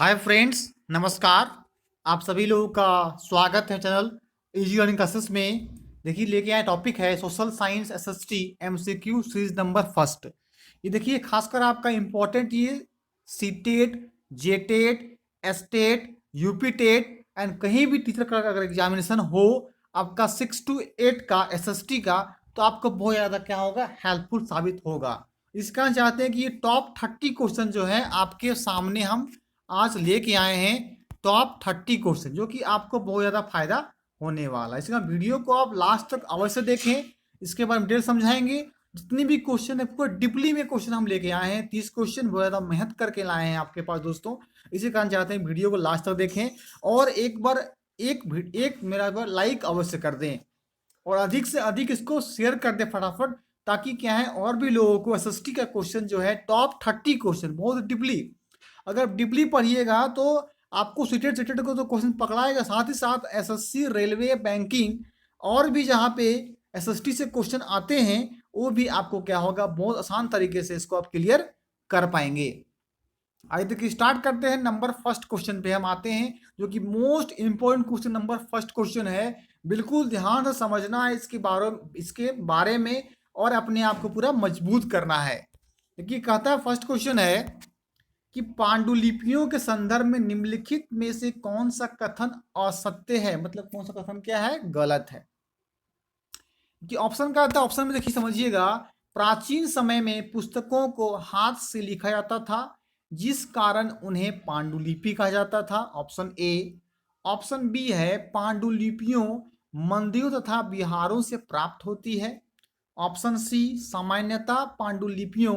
Hi friends, नमस्कार। आप सभी लोगों का स्वागत है चैनल इजी लर्निंग क्लासेस में। देखिए, लेके आए टॉपिक है social science SST MCQ series number first. ये देखिए, खासकर आपका इम्पोर्टेंट ये CTET, JTET, STET, UPTET and कहीं भी टीचर का अगर एग्जामिनेशन हो आपका 6 to 8 का एसएसटी का, तो आपको बहुत ज़्यादा क्या होगा, हेल्पफुल साबित होगा। इसका चाहते हैं कि ये टॉप 30 क्वेश्चन जो है आपके सामने हम आज लेके आए हैं। टॉप 30 क्वेश्चन जो कि आपको बहुत ज़्यादा फायदा होने वाला है। इसका वीडियो को आप लास्ट तक अवश्य देखें, इसके बारे में डिटेल समझाएंगे। जितनी भी क्वेश्चन है पूरा डीपली में क्वेश्चन हम लेके आए हैं। 30 क्वेश्चन बहुत ज़्यादा मेहनत करके लाए हैं आपके पास दोस्तों। इसी कारण चाहते हैं वीडियो को लास्ट तक देखें और एक बार एक मेरा बार लाइक अवश्य कर दें और अधिक से अधिक इसको शेयर कर दें फटाफट, ताकि क्या है और भी लोगों को एसएसटी का क्वेश्चन जो है टॉप 30 क्वेश्चन बहुत डीपली, अगर डीपली पढ़िएगा तो आपको सीटेट सीटेट को तो क्वेश्चन पकड़ाएगा, साथ ही साथ एसएससी, रेलवे, बैंकिंग और भी जहाँ पे एसएसटी से क्वेश्चन आते हैं वो भी आपको क्या होगा, बहुत आसान तरीके से इसको आप क्लियर कर पाएंगे। आइए देखिए, स्टार्ट करते हैं। नंबर फर्स्ट क्वेश्चन पे हम आते हैं, जो कि most important question number first question है। बिल्कुल ध्यान से समझना है इसके बारे में और अपने आप को पूरा मजबूत करना है। देखिए, कहता है फर्स्ट क्वेश्चन है कि पांडुलिपियों के संदर्भ में निम्नलिखित में से कौन सा कथन असत्य है, मतलब कौन सा कथन क्या है, गलत है। कि ऑप्शन का था, ऑप्शन में देखिए समझिएगा। प्राचीन समय में पुस्तकों को हाथ से लिखा जाता था, जिस कारण उन्हें पांडुलिपि कहा जाता था, ऑप्शन ए। ऑप्शन बी है पांडुलिपियों मंदिरों तथा विहारों से प्राप्त होती है। ऑप्शन सी, सामान्यतः पांडुलिपियों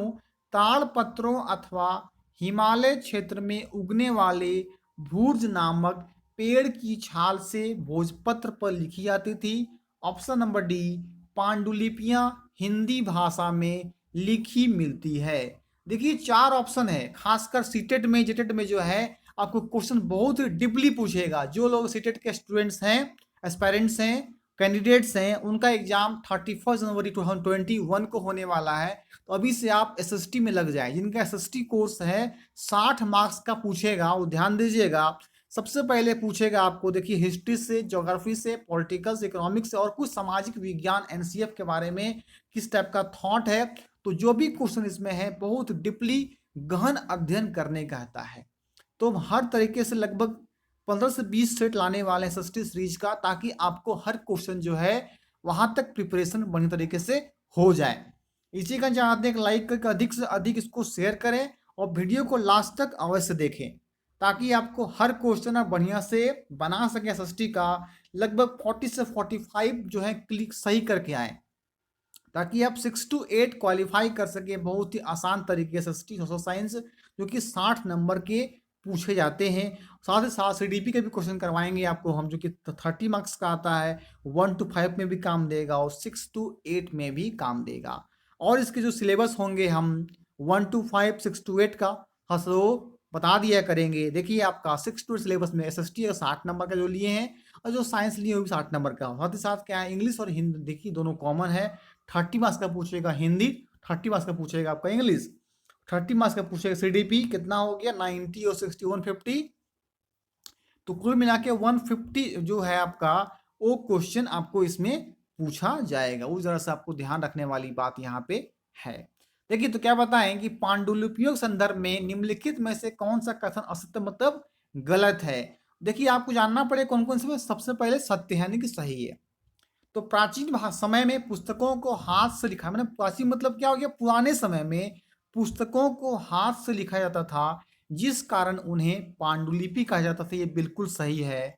ताड़पत्रों अथवा हिमालय क्षेत्र में उगने वाले भूर्ज नामक पेड़ की छाल से भोजपत्र पर लिखी जाती थी। ऑप्शन नंबर डी, पांडुलिपियां हिंदी भाषा में लिखी मिलती है। देखिए, 4 ऑप्शन है। खासकर सीटेट में, जेटेट में जो है आपको क्वेश्चन बहुत डीपली पूछेगा। जो लोग सीटेट के स्टूडेंट्स हैं, एस्पायरेंट्स हैं, कैंडिडेट्स हैं, उनका एग्जाम 31 जनवरी 2021 को होने वाला है। तो अभी से आप एसएसटी में लग जाए। जिनका एसएसटी कोर्स है 60 मार्क्स का पूछेगा, वो ध्यान दीजिएगा। सबसे पहले पूछेगा आपको, देखिए, हिस्ट्री से, ज्योग्राफी से, पॉलिटिकल से, इकोनॉमिक्स से और कुछ सामाजिक विज्ञान एनसीएफ के बारे में किस टाइप का थॉट है। तो जो भी क्वेश्चन इसमें है बहुत डीपली गहन अध्ययन करने का कहता है। तो हर तरीके से लगभग 15 से 20 सेट लाने वाले हैं एसएसटी सीरीज का, ताकि आपको हर क्वेश्चन जो है वहां तक प्रिपरेशन बढ़िया तरीके से हो जाए। इसी का चाहते हैं लाइक करके अधिक से अधिक इसको शेयर करें और वीडियो को लास्ट तक अवश्य देखें, ताकि आपको हर क्वेश्चन आप बढ़िया से बना सके एसएसटी का। लगभग 40 से 45 जो है क्लिक सही करके आए, ताकि आप 6 to 8 क्वालिफाई कर सके बहुत ही आसान तरीके से एसएसटी सोशल साइंस, जो कि 60 नंबर के पूछे जाते हैं। साथ ही साथ सीडीपी के भी क्वेश्चन करवाएंगे आपको हम, जो कि 30 मार्क्स का आता है। 1 to 5 में भी काम देगा और 6 to 8 में भी काम देगा। और इसके जो सिलेबस होंगे हम 1 to 5, 6 to 8 का हसो बता दिया करेंगे। देखिए, आपका 6 to 8 सिलेबस में एसएसटी 60 नंबर का जो लिए हैं और जो साइंस लिए वो भी 60 नंबर का। साथ ही साथ क्या है, इंग्लिश और हिंदी देखिए दोनों कॉमन है। 30 मार्क्स का पूछेगा हिंदी, 30 मार्क्स का पूछेगा आपका इंग्लिश, 30 मार्क्स का पूछेगा सीडीपी। कितना हो गया, 90 और 60 150। तो कुल मिला के 150 जो है आपका, वो क्वेश्चन आपको इसमें पूछा जाएगा। उस तरह से आपको ध्यान रखने वाली बात यहाँ पे है। देखिए, तो क्या बताएं कि पांडुलिपियों के संदर्भ में निम्नलिखित में से कौन सा कथन असत्य मतलब गलत है। देखिए, आपको जानना पड़े कौन कौन से। सबसे पहले सत्य है, यानी कि सही है। तो प्राचीन समय में पुस्तकों को हाथ से लिखा, मैंने प्राचीन मतलब क्या हो गया, पुराने समय में पुस्तकों को हाथ से लिखा जाता था, जिस कारण उन्हें पांडुलिपि कहा जाता था। ये बिल्कुल सही है।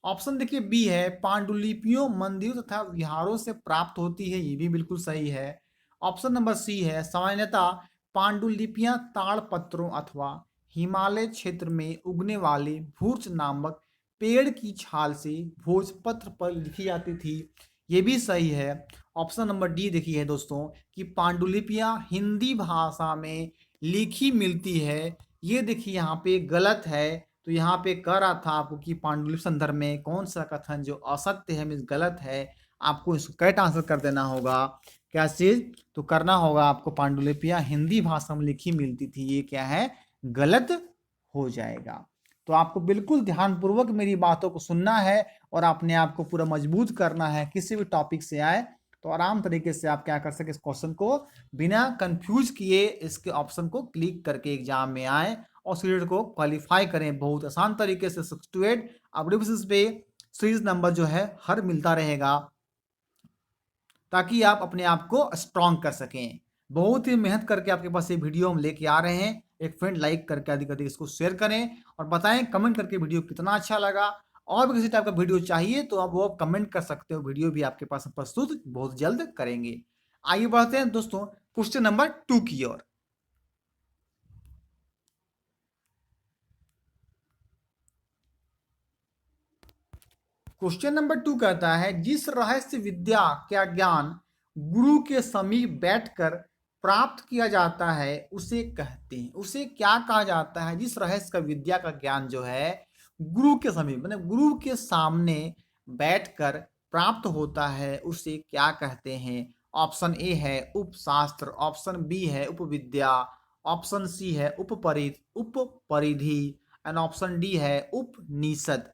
ऑप्शन देखिए बी है, पांडुलिपियों मंदिरों तथा विहारों से प्राप्त होती है। ये भी बिल्कुल सही है। ऑप्शन नंबर सी है, सामान्यतः पांडुलिपियां ताड़पत्रों अथवा हिमालय क्षेत्र में उगने वाले भूर्ज नामक पेड़ की छाल से भोजपत्र पर लिखी जाती थी। ये भी सही है। ऑप्शन नंबर डी देखिए है दोस्तों, कि पांडुलिपियां हिंदी भाषा में लिखी मिलती है। ये देखिए यहाँ पे गलत है। तो यहाँ पे कह रहा था आपको कि पांडुलिपि संदर्भ में कौन सा कथन जो असत्य है, मीन्स गलत है। आपको इसको करेक्ट आंसर कर देना होगा। क्या चीज तो करना होगा आपको, पांडुलिपियां हिंदी भाषा में लिखी मिलती थी, ये क्या है, गलत हो जाएगा। तो आपको बिल्कुल ध्यानपूर्वक मेरी बातों को सुनना है और अपने आप को पूरा मजबूत करना है। किसी भी टॉपिक से आए तो आराम तरीके से आप क्या कर सके, इस क्वेश्चन को बिना कंफ्यूज किए इसके ऑप्शन को क्लिक करके एग्जाम में आए और सीट को क्वालिफाई करें। बहुत आसान तरीके से 6 to 8 अपने बेसिस पे सीरीज नंबर जो है हर मिलता रहेगा, ताकि आप अपने आप को स्ट्रॉन्ग कर सकें। बहुत ही मेहनत करके आपके पास ये वीडियो हम लेके आ रहे हैं। एक फ्रेंड लाइक करके अधिक अधिक इसको शेयर करें और बताएं कमेंट करके वीडियो कितना अच्छा लगा। और भी किसी टाइप का वीडियो चाहिए तो आप वो कमेंट कर सकते हो, वीडियो भी आपके पास प्रस्तुत बहुत जल्द करेंगे। आइए बढ़ते हैं दोस्तों क्वेश्चन नंबर 2 की ओर। क्वेश्चन नंबर 2 कहता है, जिस रहस्य विद्या का ज्ञान गुरु के समीप बैठकर प्राप्त किया जाता है उसे कहते हैं। उसे क्या कहा जाता है? जिस रहस्य का विद्या का ज्ञान जो है गुरु के समीप मतलब गुरु के सामने बैठकर प्राप्त होता है उसे क्या कहते हैं? ऑप्शन ए है उपशास्त्र, ऑप्शन बी है उपविद्या, ऑप्शन सी है उपपरिधि एंड ऑप्शन डी है उपनिषद।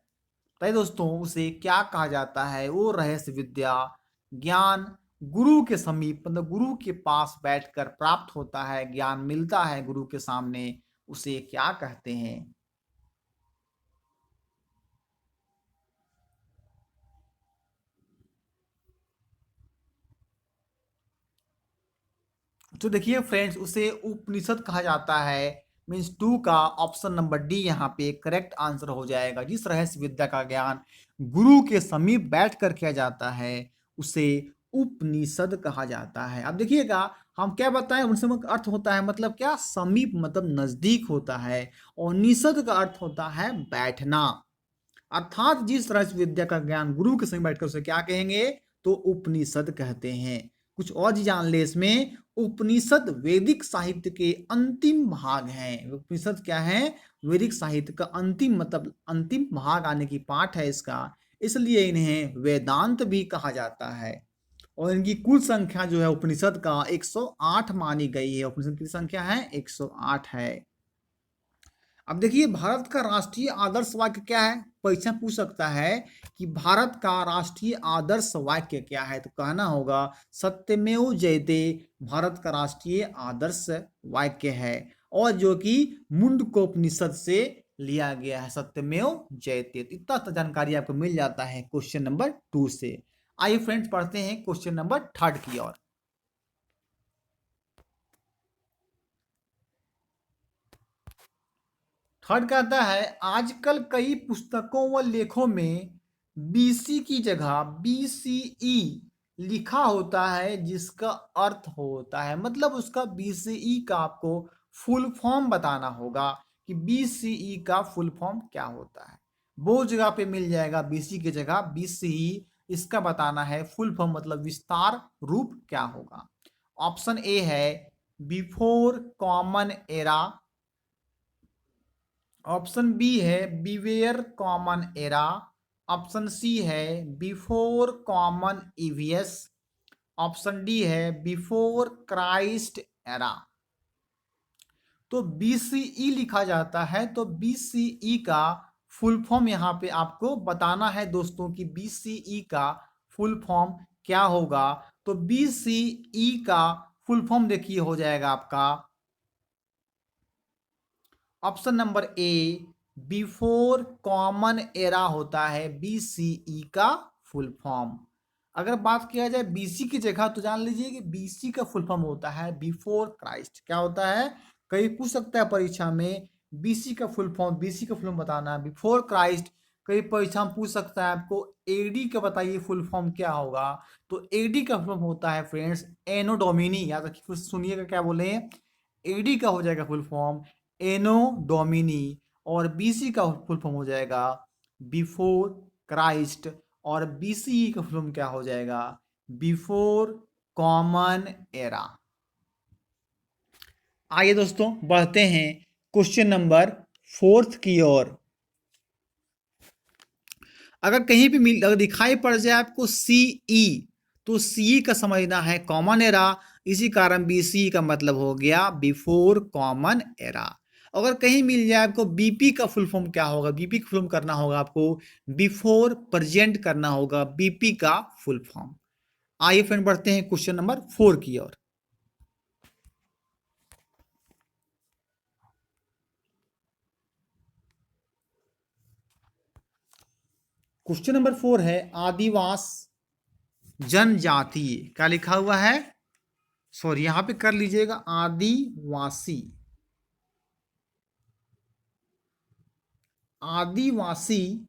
तो दोस्तों उसे क्या कहा जाता है? वो रहस्य विद्या ज्ञान गुरु के समीप मतलब गुरु के पास बैठकर प्राप्त होता है, ज्ञान मिलता है गुरु के सामने, उसे क्या कहते हैं? तो देखिए फ्रेंड्स, उसे उपनिषद कहा जाता है। मीन्स 2 का ऑप्शन नंबर डी यहाँ पे करेक्ट आंसर हो जाएगा। जिस रहस्य विद्या का ज्ञान गुरु के समीप बैठकर किया जाता है उसे उपनिषद कहा जाता है। अब देखिएगा हम क्या बताएं, उनसे अर्थ होता है मतलब क्या, समीप मतलब नजदीक होता है, और निषद का अर्थ होता है बैठना। अर्थात जिस रहस्य विद्या का ज्ञान गुरु के संग बैठकर उसे क्या कहेंगे? तो उपनिषद कहते हैं। कुछ और जी जान ले इसमें। उपनिषद वैदिक साहित्य के अंतिम भाग हैं। उपनिषद क्या है? वैदिक साहित्य का अंतिम मतलब अंतिम भाग आने की पाठ है इसका, इसलिए इन्हें वेदांत भी कहा जाता है। और इनकी कुल संख्या जो है उपनिषद का 108 मानी गई है। उपनिषद की संख्या है 108 है। अब देखिए भारत का राष्ट्रीय आदर्श वाक्य क्या है? परीक्षा पूछ सकता है कि भारत का राष्ट्रीय आदर्श वाक्य क्या है, तो कहना होगा सत्यमेव जयते भारत का राष्ट्रीय आदर्श वाक्य है, और जो कि मुंडकोपनिषद से लिया गया है, सत्यमेव जयते। इतना तो जानकारी आपको मिल जाता है क्वेश्चन नंबर 2 से। आइए फ्रेंड्स पढ़ते हैं क्वेश्चन नंबर 3 की ओर। थर्ड कहता है, आजकल कई पुस्तकों व लेखों में बीसी की जगह बीसीई लिखा होता है, जिसका अर्थ होता है मतलब उसका बीसीई का आपको फुल फॉर्म बताना होगा कि बीसीई का फुल फॉर्म क्या होता है। बहुत जगह पे मिल जाएगा बीसी की जगह बीसीई, इसका बताना है फुल फॉर्म मतलब विस्तार रूप क्या होगा। ऑप्शन ए है before common era, option B है beware common era, option C है before common EVS, option D है बिफोर क्राइस्ट एरा। तो बीसीई लिखा जाता है, तो बीसीई का फुल फॉर्म यहाँ पे आपको बताना है दोस्तों कि बीसीई का फुल फॉर्म क्या होगा। तो बीसीई का फुल फॉर्म देखिए हो जाएगा आपका option number A before common era होता है बीसीई का फुल फॉर्म। अगर बात किया जाए बीसी की जगह तो जान लीजिए कि बीसी का फुल फॉर्म होता है बिफोर क्राइस्ट। क्या होता है? कहीं पूछ सकता है परीक्षा में बीसी का फुल फॉर्म, बीसी का फुल फॉर्म बताना है बिफोर क्राइस्ट। कई परीक्षा में पूछ सकता है आपको एडी का बताइए फुल फॉर्म क्या होगा। तो एडी का फुल फॉर्म होता है फ्रेंड्स एनो डोमिनी। याद रखिए, फिर सुनिएगा क्या बोले। एडी का हो जाएगा फुल फॉर्म एनो डोमिनी, और बीसी का फुल फॉर्म हो जाएगा बिफोर क्राइस्ट, और बीसीई का फुल फॉर्म क्या हो जाएगा? Before common era. आइए दोस्तों बढ़ते हैं क्वेश्चन नंबर 4 की ओर। अगर कहीं भी मिल अगर दिखाई पड़ जाए आपको सीई, तो सीई का समझना है कॉमन एरा, इसी कारण बीसी का मतलब हो गया बिफोर कॉमन एरा। अगर कहीं मिल जाए आपको बीपी का फुल फॉर्म क्या होगा, बीपी का फुल फॉर्म करना होगा आपको बिफोर प्रेजेंट करना होगा बीपी का फुल फॉर्म। आइए फ्रेंड बढ़ते हैं क्वेश्चन नंबर 4 की ओर। क्वेश्चन नंबर 4 है आदिवास जनजातीय, क्या लिखा हुआ है, सॉरी यहां पे कर लीजिएगा आदिवासी, आदिवासी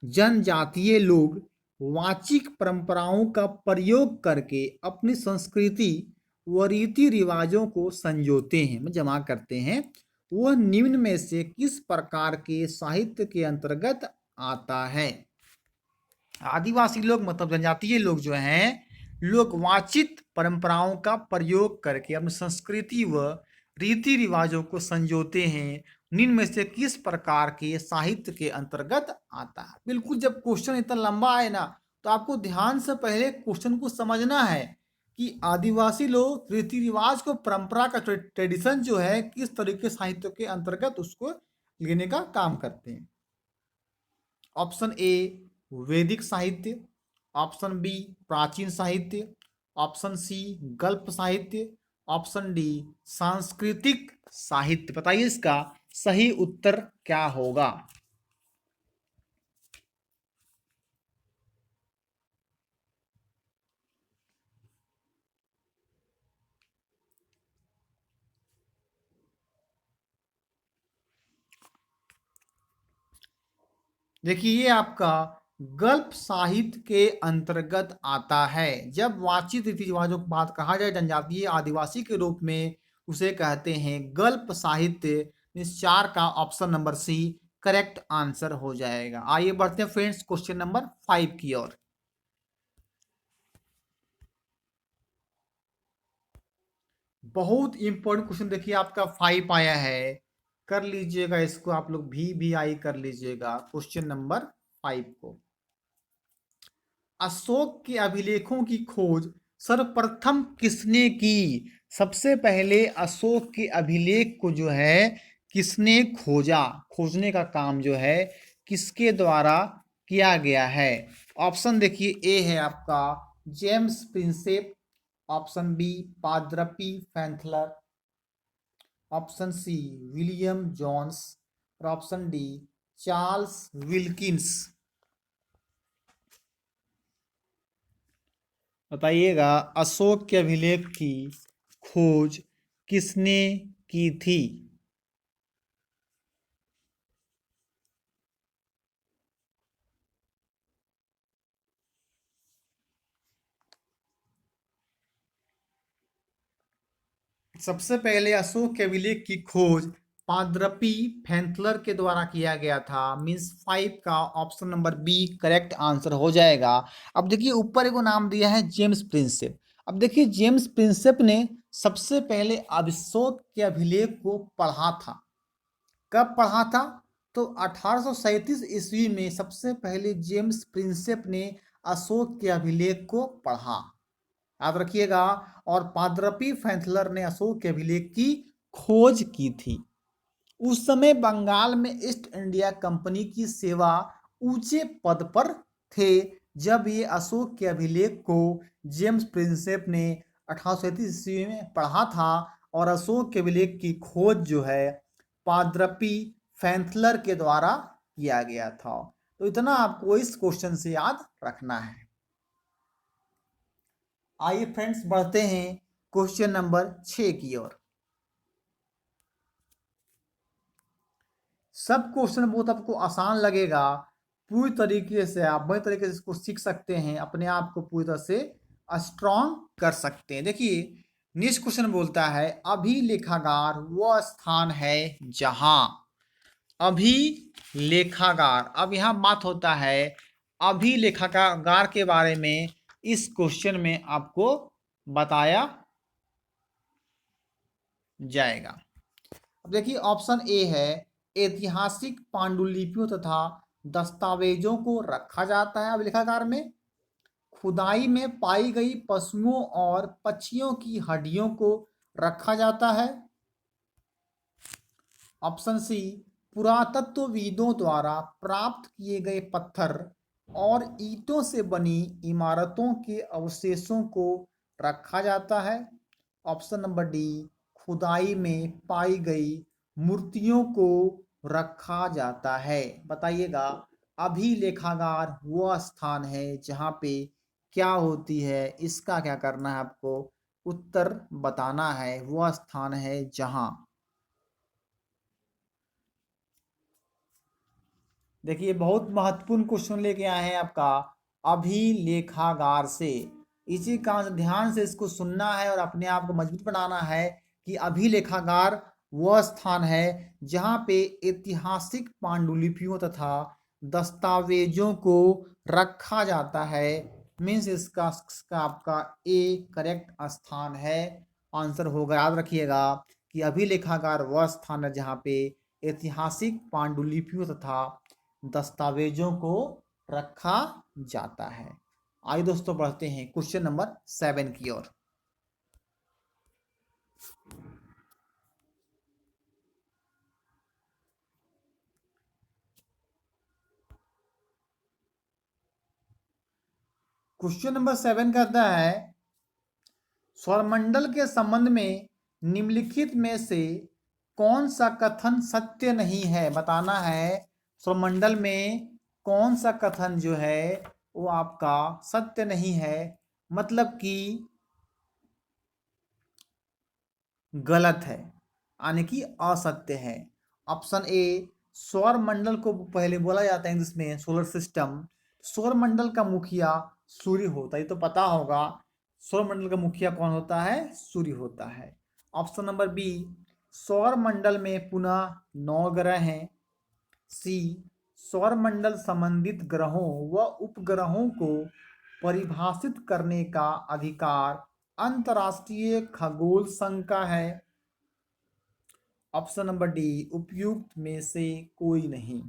जनजातीय लोग वाचिक परंपराओं का प्रयोग करके अपनी संस्कृति व रीति रिवाजों को संजोते हैं, जमा करते हैं। वह निम्न में से किस प्रकार के साहित्य के अंतर्गत आता है। आदिवासी लोग मतलब जनजातीय लोग जो हैं, लोग वाचित परंपराओं का प्रयोग करके अपनी संस्कृति व रीति रिवाजों को संजोते हैं, निम्न में से किस प्रकार के साहित्य के अंतर्गत आता है। बिल्कुल, जब क्वेश्चन इतना लंबा है ना, तो आपको ध्यान से पहले क्वेश्चन को समझना है कि आदिवासी लोग रीति रिवाज को, परंपरा का ट्रेडिशन जो है, किस तरीके साहित्य के अंतर्गत उसको लेने का काम करते हैं। ऑप्शन ए वैदिक साहित्य, ऑप्शन बी प्राचीन साहित्य, ऑप्शन सी गल्प साहित्य, ऑप्शन डी सांस्कृतिक साहित्य। बताइए इसका सही उत्तर क्या होगा। देखिए ये आपका गल्प साहित्य के अंतर्गत आता है। जब वाचित रीति रिवाजों की बात कहा जाए जनजातीय आदिवासी के रूप में, उसे कहते हैं गल्प साहित्य। इस 4 का option number C correct answer हो जाएगा। आइए बढ़ते हैं फ्रेंड्स क्वेश्चन नंबर 5 की ओर। बहुत इंपॉर्टेंट क्वेश्चन देखिए आपका 5 आया है, कर लीजिएगा इसको आप लोग भी आई कर लीजिएगा क्वेश्चन नंबर 5 को। अशोक के अभिलेखों की खोज सर्वप्रथम किसने की। सबसे पहले अशोक के अभिलेख को जो है किसने खोजा, खोजने का काम जो है किसके द्वारा किया गया है। ऑप्शन देखिए ए है आपका जेम्स प्रिंसेप, ऑप्शन बी पादरपी फैंथलर, ऑप्शन सी विलियम जोन्स और ऑप्शन डी चार्ल्स विल्किंस। बताइएगा अशोक के अभिलेख की खोज किसने की थी। सबसे पहले अशोक के अभिलेख की खोज पादरपी फैंथलर के द्वारा किया गया था। मीन्स 5 का option number B correct answer हो जाएगा। अब देखिए ऊपर एक नाम दिया है जेम्स प्रिंसेप। अब देखिए जेम्स प्रिंसेप ने सबसे पहले अशोक के अभिलेख को पढ़ा था। कब पढ़ा था, तो 1837 ईस्वी में सबसे पहले जेम्स प्रिंसेप ने अशोक के अभिलेख को पढ़ा, याद रखिएगा। और पादरपी फैंथलर ने अशोक के अभिलेख की खोज की थी। उस समय बंगाल में ईस्ट इंडिया कंपनी की सेवा ऊंचे पद पर थे जब ये अशोक के अभिलेख को जेम्स प्रिंसेप ने 1837 ईस्वी में पढ़ा था। और अशोक के अभिलेख की खोज जो है पादरपी फैंथलर के द्वारा किया गया था। तो इतना आपको इस क्वेश्चन से याद रखना है। आइए फ्रेंड्स बढ़ते हैं क्वेश्चन नंबर 6 की ओर। सब क्वेश्चन बहुत आपको आसान लगेगा, पूरी तरीके से आप बड़े तरीके से इसको सीख सकते हैं, अपने आप को पूरी तरह से स्ट्रॉन्ग कर सकते हैं। देखिए नेक्स्ट क्वेश्चन बोलता है अभिलेखागार वह स्थान है जहां। अभिलेखागार, अब यहाँ बात होता है अभिलेखागार के बारे में इस क्वेश्चन में आपको बताया जाएगा। अब देखिए ऑप्शन ए है ऐतिहासिक पांडुलिपियों तथा दस्तावेजों को रखा जाता है अभिलेखागार में। खुदाई में पाई गई पशुओं और पक्षियों की हड्डियों को रखा जाता है। ऑप्शन सी, पुरातत्वविदों द्वारा प्राप्त किए गए पत्थर और ईंटों से बनी इमारतों के अवशेषों को रखा जाता है। ऑप्शन नंबर डी, खुदाई में पाई गई मूर्तियों को रखा जाता है। बताइएगा, अभिलेखागार वह स्थान है जहाँ पे क्या होती है, इसका क्या करना है आपको, उत्तर बताना है। वह स्थान है जहाँ, देखिए बहुत महत्वपूर्ण क्वेश्चन लेके आए हैं आपका, अभिलेखागार से। इसी का ध्यान से इसको सुनना है और अपने आप को मजबूत बनाना है कि अभिलेखागार वह स्थान है जहाँ पे ऐतिहासिक पांडुलिपियों तथा दस्तावेजों को रखा जाता है। मीन्स इसका आपका ए करेक्ट स्थान है, आंसर होगा। याद रखिएगा कि अभिलेखागार वह स्थान है जहाँ पे ऐतिहासिक पांडुलिपियों तथा दस्तावेजों को रखा जाता है। आइए दोस्तों बढ़ते हैं क्वेश्चन नंबर 7 की ओर। क्वेश्चन नंबर 7 कहता है, सौरमंडल के संबंध में निम्नलिखित में से कौन सा कथन सत्य नहीं है। बताना है सौरमंडल में कौन सा कथन जो है वो आपका सत्य नहीं है, मतलब कि गलत है, यानी कि असत्य है। ऑप्शन ए, सौर मंडल को पहले बोला जाता है इंग्लिश में सोलर सिस्टम। सौर मंडल का मुखिया सूर्य होता है, ये तो पता होगा। सौर मंडल का मुखिया कौन होता है, सूर्य होता है। ऑप्शन नंबर बी, सौर मंडल में पुनः 9 ग्रह हैं। सी, सौर मंडल संबंधित ग्रहों व उपग्रहों को परिभाषित करने का अधिकार अंतरराष्ट्रीय खगोल संघ का है। ऑप्शन नंबर डी, उपयुक्त में से कोई नहीं।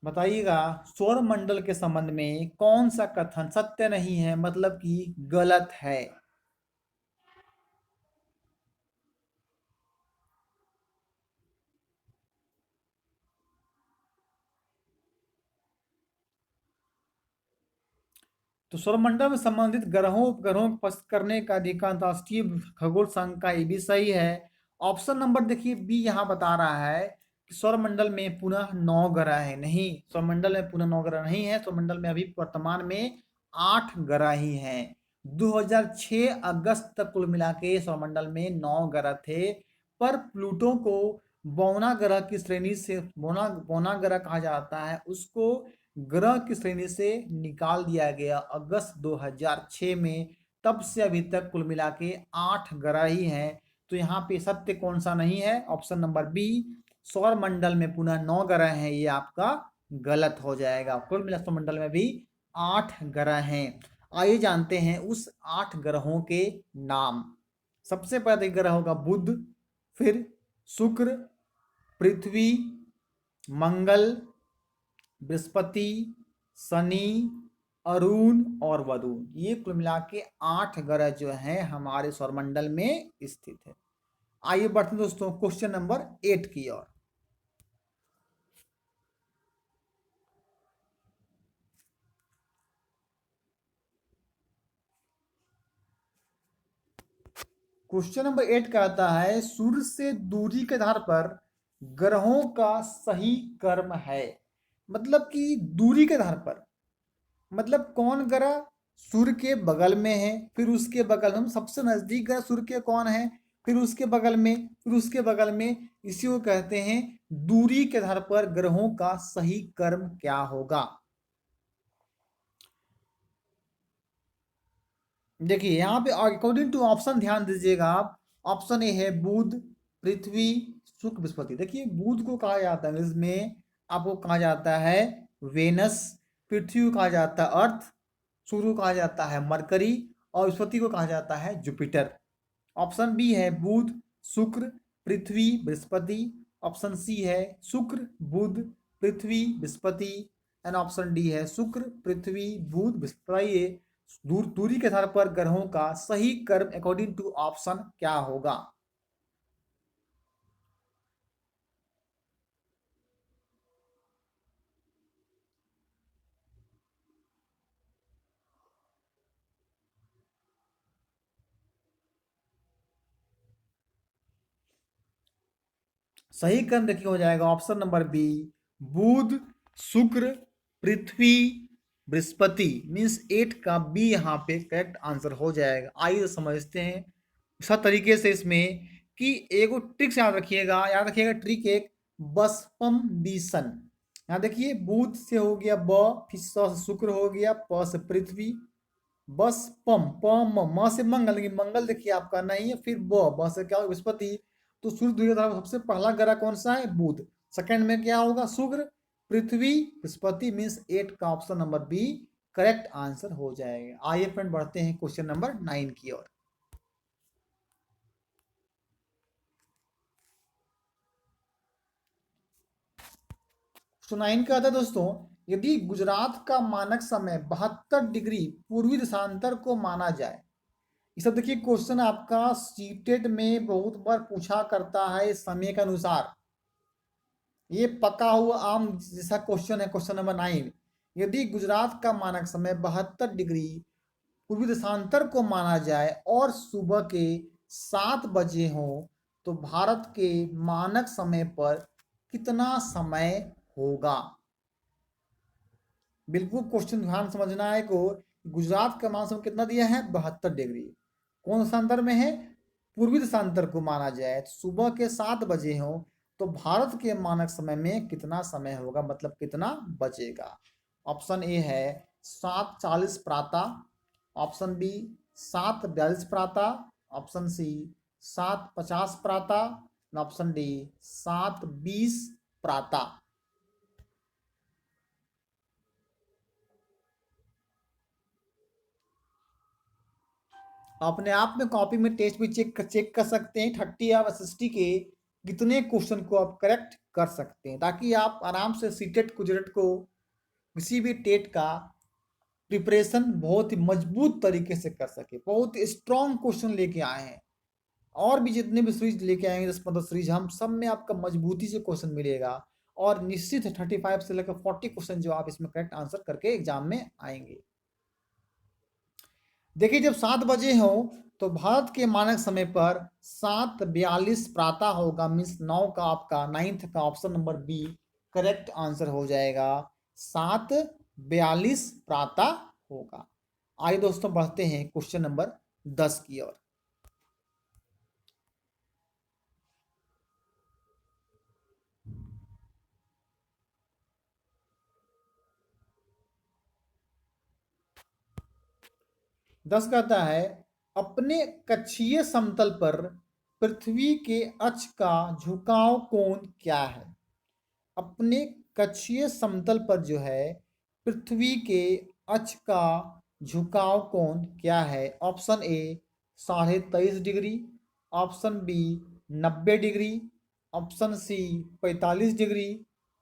बताइएगा, सौर मंडल के संबंध में कौन सा कथन सत्य नहीं है, मतलब कि गलत है। तो सौरमंडल में संबंधित ग्रहों उपग्रहों को स्पष्ट करने का अधिकार अंतरराष्ट्रीय खगोल संघ का, ये भी सही है। ऑप्शन नंबर देखिए बी यहाँ बता रहा है कि सौरमंडल में पुनः 9 ग्रह है। नहीं, सौरमंडल में पुनः 9 ग्रह नहीं है। सौरमंडल में अभी वर्तमान में 8 ग्रह ही हैं। 2006 अगस्त तक कुल मिला के सौरमंडल में 9 ग्रह थे, पर प्लूटो को बौना ग्रह की श्रेणी से, बौना बौना ग्रह कहा जाता है, उसको ग्रह की श्रेणी से निकाल दिया गया अगस्त 2006 में। तब से अभी तक कुल मिला के 8 ग्रह ही हैं। तो यहाँ पे सत्य कौन सा नहीं है, ऑप्शन नंबर बी, सौर मंडल में पुनः 9 ग्रह हैं, ये आपका गलत हो जाएगा। कुल मिला सौर मंडल में भी 8 ग्रह हैं। आइए जानते हैं उस 8 ग्रहों के नाम। सबसे पहले ग्रह होगा बुध, फिर शुक्र, पृथ्वी, मंगल, बृहस्पति, शनि, अरुण और वरुण। ये कुल मिला के 8 ग्रह जो हैं हमारे सौरमंडल में स्थित है। आइए बढ़ते हैं दोस्तों क्वेश्चन नंबर 8 की ओर। क्वेश्चन नंबर 8 कहता है, सूर्य से दूरी के आधार पर ग्रहों का सही क्रम है। मतलब कि दूरी के आधार पर, मतलब कौन ग्रह सूर्य के बगल में है, फिर उसके बगल में सबसे नजदीक ग्रह सूर्य के कौन है, फिर उसके बगल में, फिर उसके बगल में, इसी को कहते हैं दूरी के आधार पर ग्रहों का सही क्रम क्या होगा। देखिए यहाँ पे अकॉर्डिंग टू ऑप्शन ध्यान दीजिएगा आप। ऑप्शन ए है बुध, पृथ्वी, शुक्र, बृहस्पति। देखिए बुध को कहा जाता है इंग्लिश में, आपको कहा जाता है वेनस, पृथ्वी को कहा जाता है अर्थ, सूर्य को कहा जाता है मरकरी और बृहस्पति को कहा जाता है जुपिटर। ऑप्शन बी है बुध, शुक्र, पृथ्वी, बृहस्पति। ऑप्शन सी है शुक्र, बुध, पृथ्वी, बृहस्पति। एंड ऑप्शन डी है शुक्र, पृथ्वी, बुध, बृहस्पति। दूरी के आधार पर ग्रहों का सही क्रम अकॉर्डिंग टू ऑप्शन क्या होगा। सही क्रम देखिए हो जाएगा ऑप्शन नंबर बी, बुध, शुक्र, पृथ्वी, बृहस्पति। मीन्स 8 का बी यहाँ पे करेक्ट आंसर हो जाएगा। आइए समझते हैं सब तरीके से इसमें कि एगो ट्रिक्स याद रखिएगा ट्रिक एक, बसपम बीसन। यहाँ देखिए बुध से हो गया ब, फिर स से शुक्र हो गया, प से पृथ्वी, बस पम पम म से मंगल, लेकिन मंगल देखिए आपका नहीं है, फिर ब से क्या होगा बृहस्पति। तो सूर्य दूरी तरफ सबसे पहला ग्रह कौन सा है, बुध। सेकंड में क्या होगा, शुक्र, पृथ्वी, बृहस्पति। मीन्स 8 का option number B correct answer हो जाएगा। आइए फ्रेंड बढ़ते हैं क्वेश्चन नंबर 9 की ओर। क्वेश्चन 9 का आता है दोस्तों, यदि गुजरात का मानक समय 72 डिग्री पूर्वी देशांतर को माना जाए। ये सब देखिए क्वेश्चन आपका सीटेट में बहुत बार पूछा करता है समय के अनुसार। ये पका हुआ आम जैसा क्वेश्चन है क्वेश्चन नंबर 9। यदि गुजरात का मानक समय 72 डिग्री पूर्वी देशांतर को माना जाए और सुबह के 7 बजे हो तो भारत के मानक समय पर कितना समय होगा। बिल्कुल क्वेश्चन ध्यान समझना है को, गुजरात का मानक समय कितना दिया है, 72 डिग्री। कौन देशांतर में है, पूर्वी देशांतर को माना जाए, तो सुबह के 7 बजे हो तो भारत के मानक समय में कितना समय होगा, मतलब कितना बचेगा। ऑप्शन ए है 7:40 प्रातः, ऑप्शन बी 7:42 प्रातः, ऑप्शन सी 7:50 प्रातः, ऑप्शन डी 7:20 प्रातः। अपने आप में कॉपी में टेस्ट भी चेक कर सकते हैं 30 या 60 के कितने क्वेश्चन को आप करेक्ट कर सकते हैं, ताकि आप आराम से सीटेट कुजेट को किसी भी टेट का प्रिपरेशन बहुत ही मजबूत तरीके से कर सके। बहुत स्ट्रॉन्ग क्वेश्चन लेके आए हैं, और भी जितने भी सीरीज लेके आएंगे 10-15 सीरीज, हम सब में आपका मजबूती से क्वेश्चन मिलेगा। और निश्चित है 35 से लेकर 40 क्वेश्चन जो आप इसमें करेक्ट आंसर करके एग्जाम में आएंगे। देखिए जब 7 बजे हो तो भारत के मानक समय पर 7:42 प्रातः होगा। मीन्स 9 का आपका 9th का option number B correct answer हो जाएगा, 7:42 प्रातः होगा। आइए दोस्तों बढ़ते हैं क्वेश्चन नंबर 10 की ओर। दस कहता है, अपने कक्षीय समतल पर पृथ्वी के अक्ष का झुकाव कोण क्या है। अपने कक्षीय समतल पर जो है पृथ्वी के अक्ष का झुकाव कोण क्या है। Option A 23.5 degree, option B 90 degree, option C 45 degree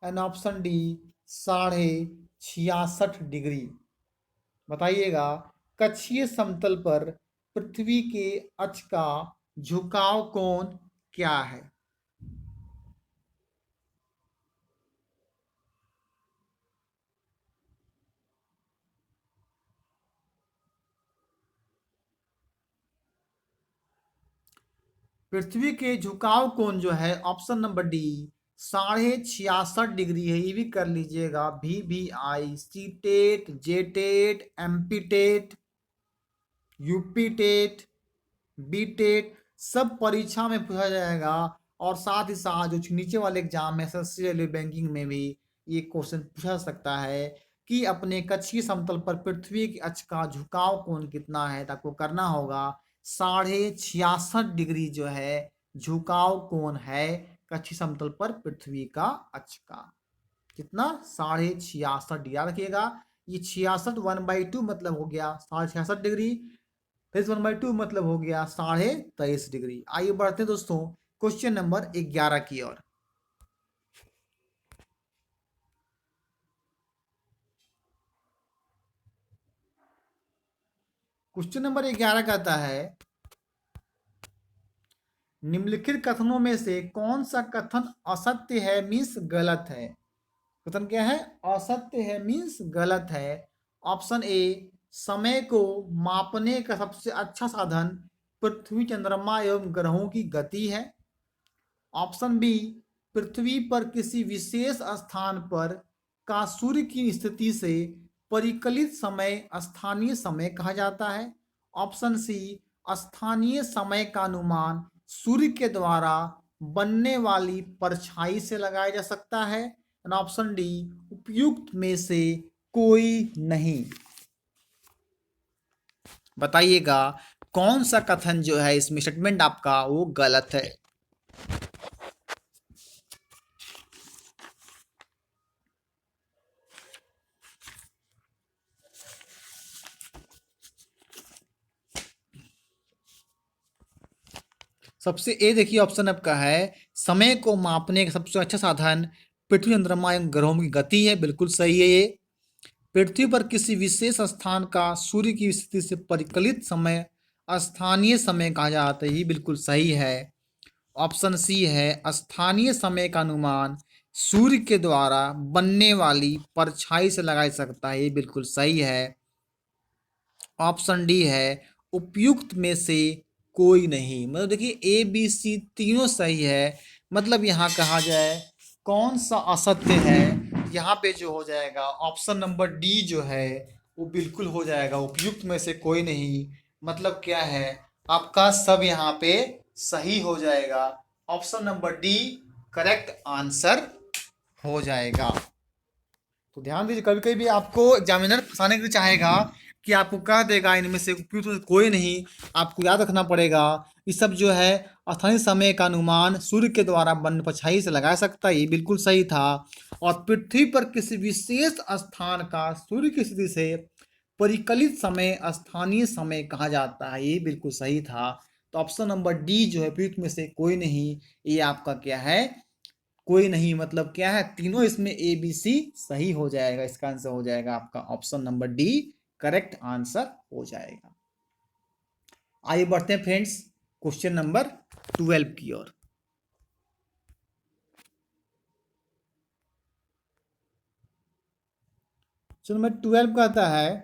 and option D 66.5 degree. बताइएगा कक्षीय समतल पर पृथ्वी के अक्ष का झुकाव कोण क्या है। पृथ्वी के झुकाव कोण जो है ऑप्शन नंबर डी 66.5 डिग्री है। ये भी कर लीजिएगा, VVI, CTET, JTET, MPTET, UPTET, बीटेट सब परीक्षा में पूछा जाएगा। और साथ ही साथ जो नीचे वाले एग्जाम है एसएससी रेलवे बैंकिंग में भी ये क्वेश्चन पूछा सकता है कि अपने कक्षीय समतल पर पृथ्वी के अक्ष का झुकाव कोण कितना है। तो आपको करना होगा 66.5 डिग्री जो है झुकाव कोण है कक्षीय समतल पर पृथ्वी का अक्ष का। कितना, 66.5 डिग्री। याद रखिएगा ये 66 1/2 मतलब हो गया 66.5 डिग्री, 1/2 मतलब हो गया 23.5 डिग्री। आइए बढ़ते हैं दोस्तों क्वेश्चन नंबर 11 की ओर। क्वेश्चन नंबर 11 कहता है, निम्नलिखित कथनों में से कौन सा कथन असत्य है मीन्स गलत है। कथन क्या है, असत्य है मीन्स गलत है। ऑप्शन ए समय को मापने का सबसे अच्छा पृथ्वी, चंद्रमा एवं ग्रहों की गति है। ऑप्शन बी पृथ्वी पर किसी विशेष स्थान पर का सूर्य की स्थिति से परिकलित समय स्थानीय समय कहा जाता है। ऑप्शन सी, स्थानीय समय का अनुमान सूर्य के द्वारा बनने वाली परछाई से लगाया जा सकता है। एंड ऑप्शन डी, उपयुक्त में से कोई नहीं। बताइएगा कौन सा कथन जो है इसमें स्टेटमेंट आपका वो गलत है। सबसे ए देखिए ऑप्शन आपका है, समय को मापने का सबसे अच्छा साधन पृथ्वी, चंद्रमा एवं ग्रहों की गति है। बिल्कुल सही है ये। पृथ्वी पर किसी विशेष स्थान का सूर्य की स्थिति से परिकलित समय स्थानीय समय कहा जाता है। ये बिल्कुल सही है। ऑप्शन सी है, स्थानीय समय का अनुमान सूर्य के द्वारा बनने वाली परछाई से लगाया जा सकता है। ये बिल्कुल सही है। ऑप्शन डी है, उपयुक्त में से कोई नहीं। मतलब देखिए ए बी सी तीनों सही है। मतलब यहाँ कहा जाए कौन सा असत्य है, यहाँ पे जो हो जाएगा ऑप्शन नंबर डी जो है वो बिल्कुल हो जाएगा, उपयुक्त में से कोई नहीं। मतलब क्या है, आपका सब यहाँ पे सही हो जाएगा। Option number D correct answer हो जाएगा। तो ध्यान दीजिए, कभी कभी भी आपको एग्जामिनर फंसाने के लिए चाहेगा कि आपको कह देगा इनमें से उपयुक्त में से कोई नहीं। आपको याद रखना पड़ेगा ये सब जो है स्थानीय समय का अनुमान सूर्य के द्वारा बन परछाई से लगा सकता है। ये बिल्कुल सही था। और पृथ्वी पर किसी विशेष स्थान का सूर्य की स्थिति से परिकलित समय स्थानीय समय कहा जाता है। ये बिल्कुल सही था। तो ऑप्शन नंबर डी जो है उपयुक्त में से कोई नहीं, ये आपका क्या है, कोई नहीं। मतलब क्या है, तीनों इसमें ए बी सी सही हो जाएगा। इसका आंसर हो जाएगा आपका option number D correct answer हो जाएगा। आइए बढ़ते हैं फ्रेंड्स क्वेश्चन नंबर 12 की ओर। क्वेश्चन नंबर 12 कहता है,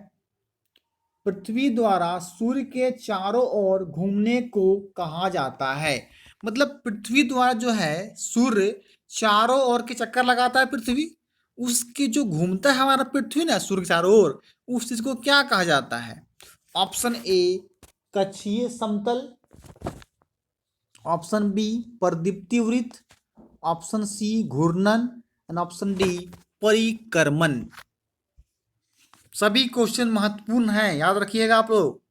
पृथ्वी द्वारा सूर्य के चारों ओर घूमने को कहा जाता है। मतलब पृथ्वी द्वारा जो है सूर्य चारों ओर के चक्कर लगाता है पृथ्वी, उसकी जो घूमता है हमारा पृथ्वी ना सूर्य के चारों ओर, उस चीज को क्या कहा जाता है। ऑप्शन ए, कक्षीय समतल। ऑप्शन बी, परिदीप्ति वृत्त। ऑप्शन सी, घूर्णन। एंड ऑप्शन डी, परिक्रमण। सभी क्वेश्चन महत्वपूर्ण हैं, याद रखिएगा आप लोग।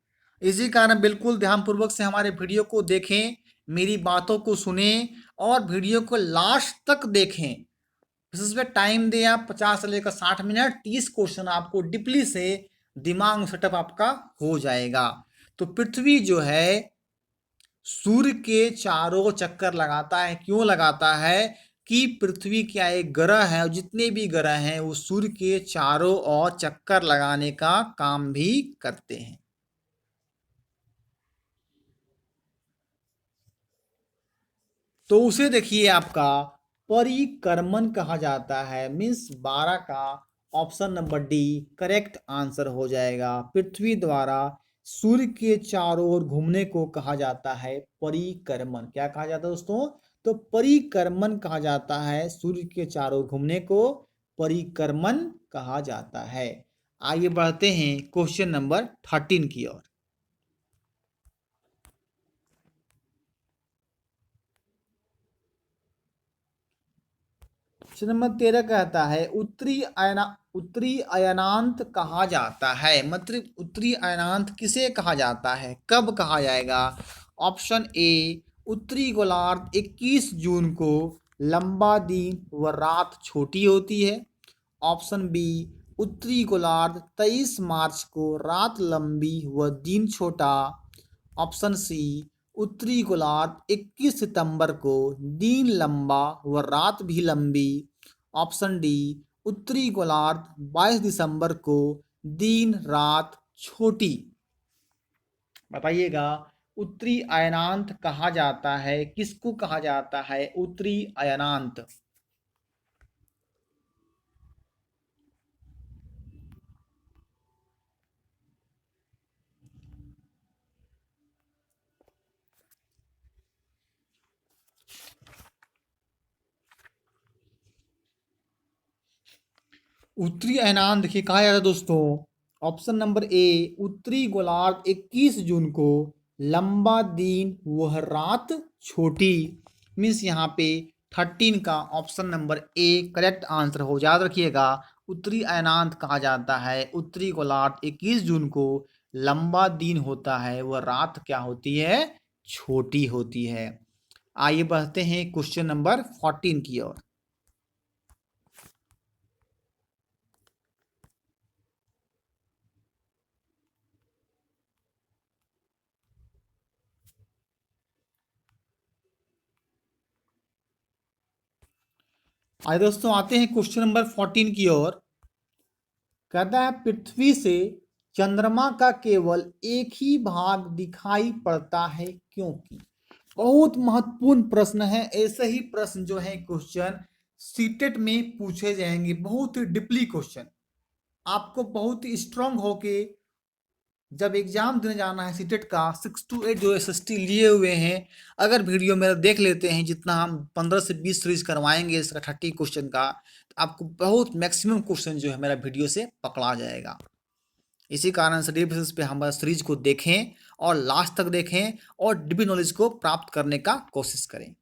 इसी कारण बिल्कुल ध्यानपूर्वक से हमारे वीडियो को देखें, मेरी बातों को सुने और वीडियो को लास्ट तक देखें। इसमें टाइम दें आप 50 से लेकर 60 मिनट, 30 क्वेश्चन आपको डीपली से दिमाग में सेटअप आपका हो जाएगा। तो पृथ्वी जो है सूर्य के चारों चक्कर लगाता है। क्यों लगाता है कि पृथ्वी क्या एक ग्रह है और जितने भी ग्रह हैं वो सूर्य के चारों ओर चक्कर लगाने का काम भी करते हैं। तो उसे देखिए आपका परिक्रमण कहा जाता है। मीन्स 12 का option number D correct answer हो जाएगा। पृथ्वी द्वारा सूर्य के चारों ओर घूमने को कहा जाता है परिक्रमण। क्या कहा जाता है दोस्तों, तो परिक्रमण कहा जाता है। सूर्य के चारों ओर घूमने को परिक्रमण कहा जाता है। आइए बढ़ते हैं क्वेश्चन नंबर 13 की ओर। प्रश्न नंबर 13 कहता है, उत्तरी अयनांत कहा जाता है। मतलब उत्तरी अयनांत किसे कहा जाता है, कब कहा जाएगा। ऑप्शन ए, उत्तरी गोलार्ध 21 जून को लंबा दिन व रात छोटी होती है। ऑप्शन बी, उत्तरी गोलार्ध 23 मार्च को रात लंबी व दिन छोटा। ऑप्शन सी, उत्तरी गोलार्ध 21 सितंबर को दिन लंबा व रात भी लंबी। ऑप्शन डी, उत्तरी गोलार्ध 22 दिसंबर को दिन रात छोटी। बताइएगा उत्तरी अयनांत कहा जाता है, किसको कहा जाता है उत्तरी अयनांत। उत्तरी ऐनान देखिए कहा जाता है दोस्तों, ऑप्शन नंबर ए उत्तरी गोलार्ध 21 जून को, लंबा दिन वह रात छोटी, मीन्स यहाँ पे 13 का option number A correct answer हो। याद रखिएगा, उत्तरी ऐनांत कहा जाता है उत्तरी गोलार्ध 21 जून को, लंबा दिन होता है वह रात क्या होती है, छोटी होती है। आइए बढ़ते हैं क्वेश्चन नंबर 14 की ओर। आइए दोस्तों आते हैं क्वेश्चन नंबर 14 की ओर। कहता है पृथ्वी से चंद्रमा का केवल एक ही भाग दिखाई पड़ता है क्योंकि। बहुत महत्वपूर्ण प्रश्न है। ऐसे ही प्रश्न जो है क्वेश्चन सीटेट में पूछे जाएंगे, बहुत ही डीपली क्वेश्चन। आपको बहुत ही स्ट्रांग होके जब एग्जाम देने जाना है सीटेट का 6 to 8 जो एसएसटी लिए हुए हैं, अगर वीडियो मेरा देख लेते हैं, जितना हम 15 से 20 सीरीज करवाएंगे इसका 30 क्वेश्चन का, तो आपको बहुत मैक्सिमम क्वेश्चन जो है मेरा वीडियो से पकड़ा जाएगा। इसी कारण से डेली बेसिस पे हमारा सीरीज को देखें और लास्ट तक देखें और डीपी नॉलेज को प्राप्त करने का कोशिश करें।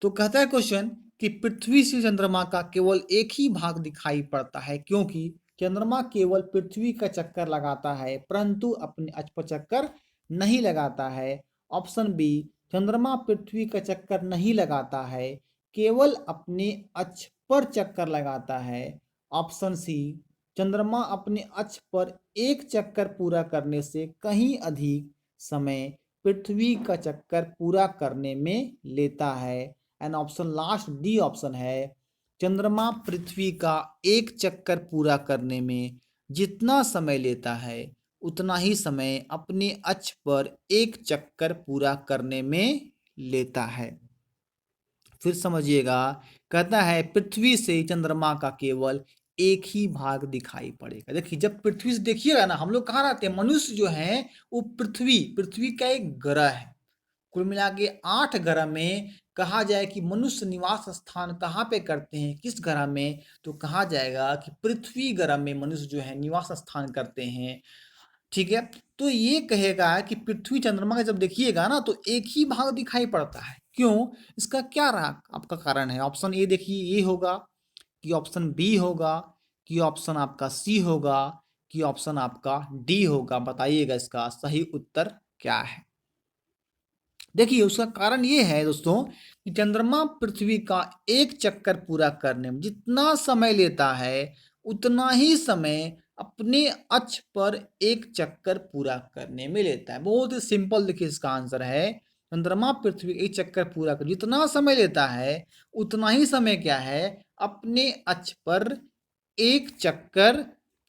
तो कहता है क्वेश्चन कि पृथ्वी से चंद्रमा का केवल एक ही भाग दिखाई पड़ता है क्योंकि चंद्रमा केवल पृथ्वी का चक्कर लगाता है परंतु अपने अक्ष पर चक्कर नहीं लगाता है। ऑप्शन बी, चंद्रमा पृथ्वी का चक्कर नहीं लगाता है, केवल अपने अक्ष पर चक्कर लगाता है। ऑप्शन सी, चंद्रमा अपने अक्ष पर एक चक्कर पूरा करने से कहीं अधिक समय पृथ्वी का चक्कर पूरा करने में लेता है। And option last D option है, चंद्रमा पृथ्वी का एक चक्कर पूरा करने में जितना समय लेता है उतना ही समय अपने अक्ष पर एक चक्कर पूरा करने में लेता है। फिर समझिएगा, कहता है पृथ्वी से चंद्रमा का केवल एक ही भाग दिखाई पड़ेगा। देखिए जब पृथ्वी से देखिएगा ना, हम लोग कहाँ रहते हैं, मनुष्य जो है वो पृथ्वी पृथ्वी का एक ग्रह है। कुल मिला के 8 ग्रह में कहा जाए कि मनुष्य निवास स्थान कहाँ पे करते हैं, किस ग्रह में, तो कहा जाएगा कि पृथ्वी ग्रह में मनुष्य जो है निवास स्थान करते हैं। ठीक है, तो ये कहेगा कि पृथ्वी चंद्रमा का जब देखिएगा ना तो एक ही भाग दिखाई पड़ता है। क्यों, इसका क्या रहा आपका कारण है? ऑप्शन ए देखिए ये होगा, कि ऑप्शन बी होगा, कि ऑप्शन आपका सी होगा, कि ऑप्शन आपका डी होगा। बताइएगा इसका सही उत्तर क्या है। देखिए उसका कारण ये है दोस्तों कि चंद्रमा पृथ्वी का एक चक्कर पूरा करने में जितना समय लेता है उतना ही समय अपने अक्ष पर एक चक्कर पूरा करने में लेता है। बहुत ही सिंपल देखिए इसका आंसर है, चंद्रमा पृथ्वी एक चक्कर पूरा कर जितना समय लेता है उतना ही समय क्या है, अपने अक्ष पर एक चक्कर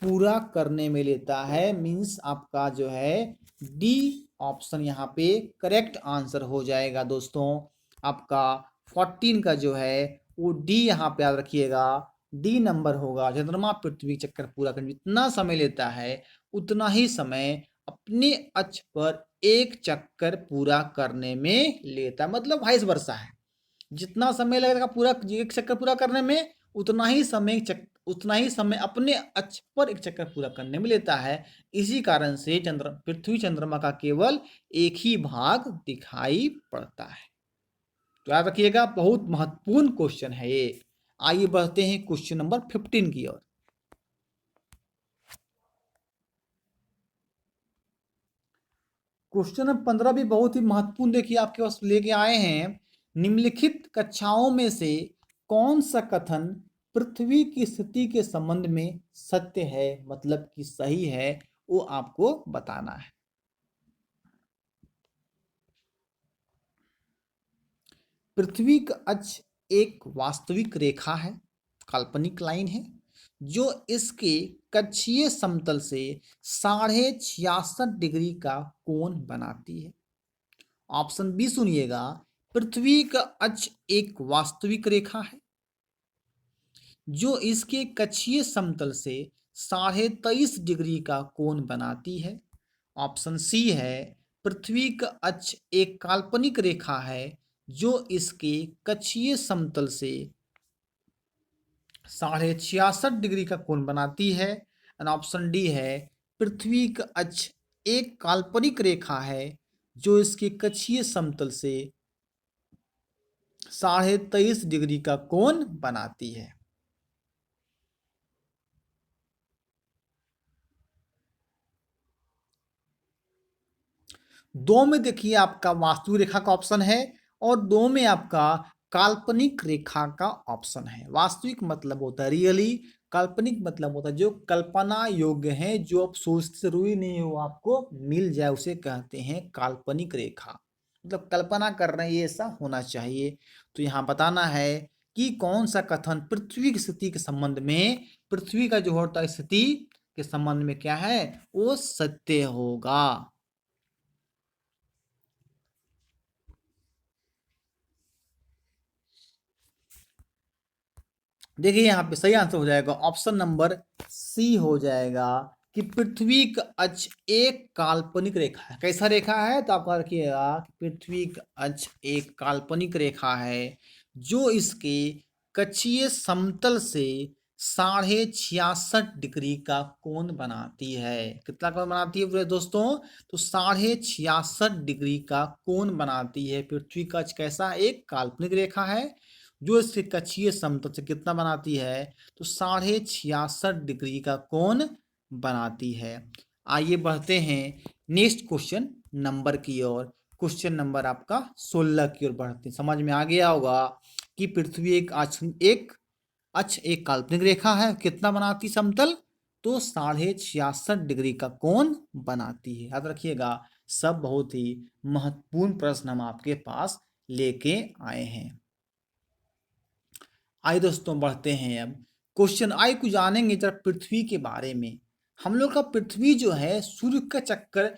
पूरा करने में लेता है। मीन्स आपका जो है डी ऑप्शन यहाँ पे करेक्ट आंसर हो जाएगा दोस्तों। आपका 14 का जो है वो डी यहाँ पे याद रखिएगा, डी नंबर होगा। चंद्रमा पृथ्वी चक्कर पूरा करने जितना समय लेता है उतना ही समय अपने अक्ष पर एक चक्कर पूरा करने में लेता है। मतलब वाइस वर्सा है, जितना समय लगेगा पूरा एक चक्कर पूरा करने में उतना ही समय अपने अक्ष पर एक चक्कर पूरा करने में लेता है। इसी कारण से पृथ्वी चंद्रमा का केवल एक ही भाग दिखाई पड़ता है। तो याद रखिएगा, बहुत महत्वपूर्ण क्वेश्चन है ये। आइए बढ़ते हैं क्वेश्चन नंबर 15 की ओर। क्वेश्चन नंबर 15 भी बहुत ही महत्वपूर्ण देखिए आपके पास लेके आए हैं। निम्नलिखित कक्षाओं में से कौन सा कथन पृथ्वी की स्थिति के संबंध में सत्य है, मतलब कि सही है, वो आपको बताना है। पृथ्वी का अक्ष एक वास्तविक रेखा है, काल्पनिक लाइन है, जो इसके कक्षीय समतल से 66.5 डिग्री का कोण बनाती है। ऑप्शन बी सुनिएगा, पृथ्वी का अक्ष एक वास्तविक रेखा है जो इसके कक्षीय समतल से 23.5 डिग्री का कोण बनाती है। ऑप्शन सी है, पृथ्वी का अक्ष एक काल्पनिक रेखा है जो इसके कक्षीय समतल से 66.5 डिग्री का कोण बनाती है। एंड ऑप्शन डी है पृथ्वी का अक्ष एक काल्पनिक रेखा है जो इसके कक्षीय समतल से 23.5 डिग्री का कोण बनाती है। दो में देखिए आपका वास्तु रेखा का ऑप्शन है और दो में आपका काल्पनिक रेखा का ऑप्शन है। वास्तविक मतलब होता है रियली, काल्पनिक मतलब होता है जो कल्पना योग्य है, जो आप सोचते जरूरी नहीं हो आपको मिल जाए, उसे कहते हैं काल्पनिक रेखा। मतलब कल्पना कर रहे हैं ये ऐसा होना चाहिए। तो यहाँ बताना है कि कौन सा कथन पृथ्वी की स्थिति के संबंध में, पृथ्वी का जो होता है स्थिति के संबंध में क्या है, वो सत्य होगा। देखिए यहाँ पे सही आंसर हो जाएगा ऑप्शन नंबर सी हो जाएगा कि पृथ्वी का अक्ष एक काल्पनिक रेखा है। कैसा रेखा है, तो आपका रखिएगा कि पृथ्वी का अक्ष एक काल्पनिक रेखा है जो इसके कक्षीय समतल से 66.5 डिग्री का कोण बनाती है। कितना कोण बनाती है पूरे दोस्तों, तो 66.5 डिग्री का कोण बनाती है। पृथ्वी का अक्ष कैसा, एक काल्पनिक रेखा है जो इसके कक्षीय समतल से कितना बनाती है, तो 66.5 डिग्री का कोण बनाती है। आइए बढ़ते हैं नेक्स्ट क्वेश्चन नंबर की ओर। क्वेश्चन नंबर आपका 16 की ओर बढ़ते हैं। समझ में आ गया होगा कि पृथ्वी एक काल्पनिक रेखा है, कितना बनाती समतल, तो 66.5 डिग्री का कोण बनाती है। याद रखिएगा, सब बहुत ही महत्वपूर्ण प्रश्न हम आपके पास लेके आए हैं। आइए दोस्तों बढ़ते हैं अब क्वेश्चन आई को जानेंगे जरा पृथ्वी के बारे में। हम लोग का पृथ्वी जो है सूर्य का चक्कर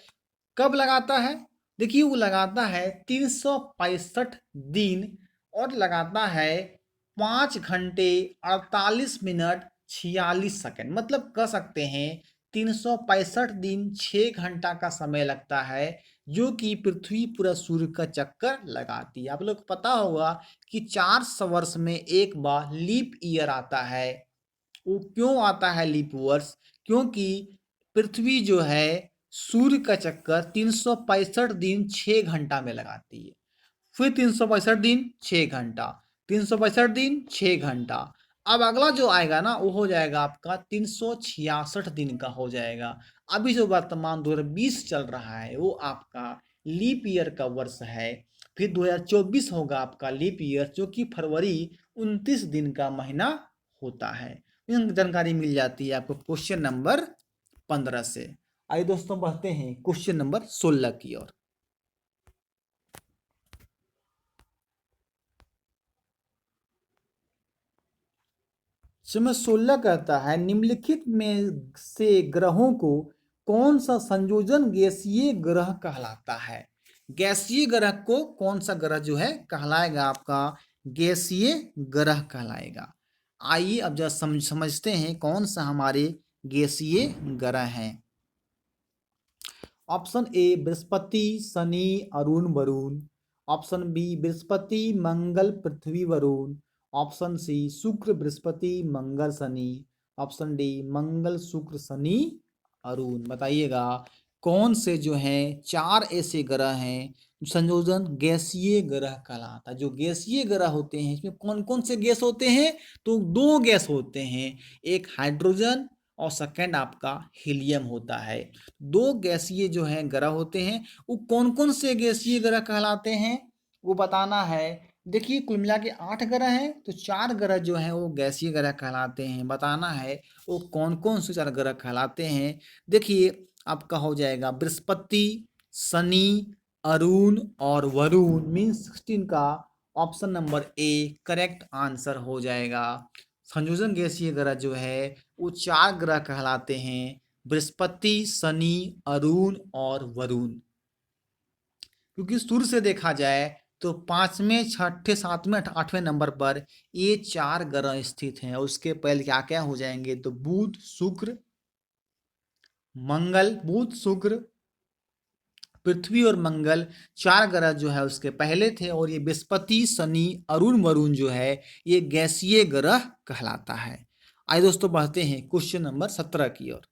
कब लगाता है, देखिए वो लगाता है 365 दिन और लगाता है 5 घंटे 48 मिनट 46 सेकंड। मतलब कह सकते हैं 365 दिन 6 घंटा का समय लगता है जो कि पृथ्वी पूरा सूर्य का चक्कर लगाती है। आप लोग को पता होगा कि 4 वर्ष में एक बार लीप ईयर आता है। वो क्यों आता है लीप वर्ष, क्योंकि पृथ्वी जो है सूर्य का चक्कर 365 दिन 6 घंटा में लगाती है। फिर 365 दिन 6 घंटा, 365 दिन 6 घंटा। अब अगला जो आएगा ना वो हो जाएगा आपका 366 दिन का हो जाएगा। अभी जो वर्तमान 2020 चल रहा है वो आपका लीप ईयर का वर्ष है। फिर 2024 होगा आपका लीप ईयर जो कि फरवरी 29 दिन का महीना होता है। जानकारी मिल जाती है आपको क्वेश्चन नंबर 15 से। आइए दोस्तों बढ़ते हैं क्वेश्चन नंबर 16 की ओर। समय 16 कहता है निम्नलिखित में से ग्रहों को कौन सा संयोजन गैसीय ग्रह कहलाता है। गैसीय ग्रह को कौन सा ग्रह जो है कहलाएगा, आपका गैसीय ग्रह कहलाएगा। आइए अब जरा समझते हैं कौन सा हमारे गैसीय ग्रह हैं। Option A Brihaspati Shani Arun Varun, option B Brihaspati Mangal Prithvi Varun, option C Shukra Brihaspati Mangal Shani, option D Mangal Shukra Shani Arun. बताइएगा कौन से जो हैं 4 ऐसे ग्रह हैं संयोजन गैसीय ग्रह कहलाता है। जो गैसीय ग्रह होते हैं इसमें कौन कौन से गैस होते हैं, तो 2 गैस होते हैं, एक हाइड्रोजन और सेकंड आपका हीलियम होता है। 2 गैसीय जो हैं ग्रह होते हैं। वो कौन कौन से गैसीय ग्रह कहलाते हैं वो बताना है। देखिए कुल मिला के 8 ग्रह हैं, तो 4 ग्रह जो हैं वो गैसीय ग्रह कहलाते हैं। बताना है वो कौन कौन से 4 ग्रह कहलाते हैं। देखिए आपका हो जाएगा बृहस्पति शनि अरुण और वरुण, मीन 16 का option number A correct answer हो जाएगा। संयोजन गैसीय ग्रह जो है वो 4 ग्रह कहलाते हैं, बृहस्पति शनि अरुण और वरुण। क्योंकि सूर्य से देखा जाए तो 5वें 6ठे 7वें 8वें नंबर पर ये 4 ग्रह स्थित हैं। उसके पहले क्या क्या हो जाएंगे, तो बुध शुक्र मंगल, बुध शुक्र पृथ्वी और मंगल 4 ग्रह जो है उसके पहले थे, और ये बृहस्पति, शनि, अरुण, वरुण जो है ये गैसीय ग्रह कहलाता है। आइए दोस्तों बढ़ते हैं क्वेश्चन नंबर 17 की ओर।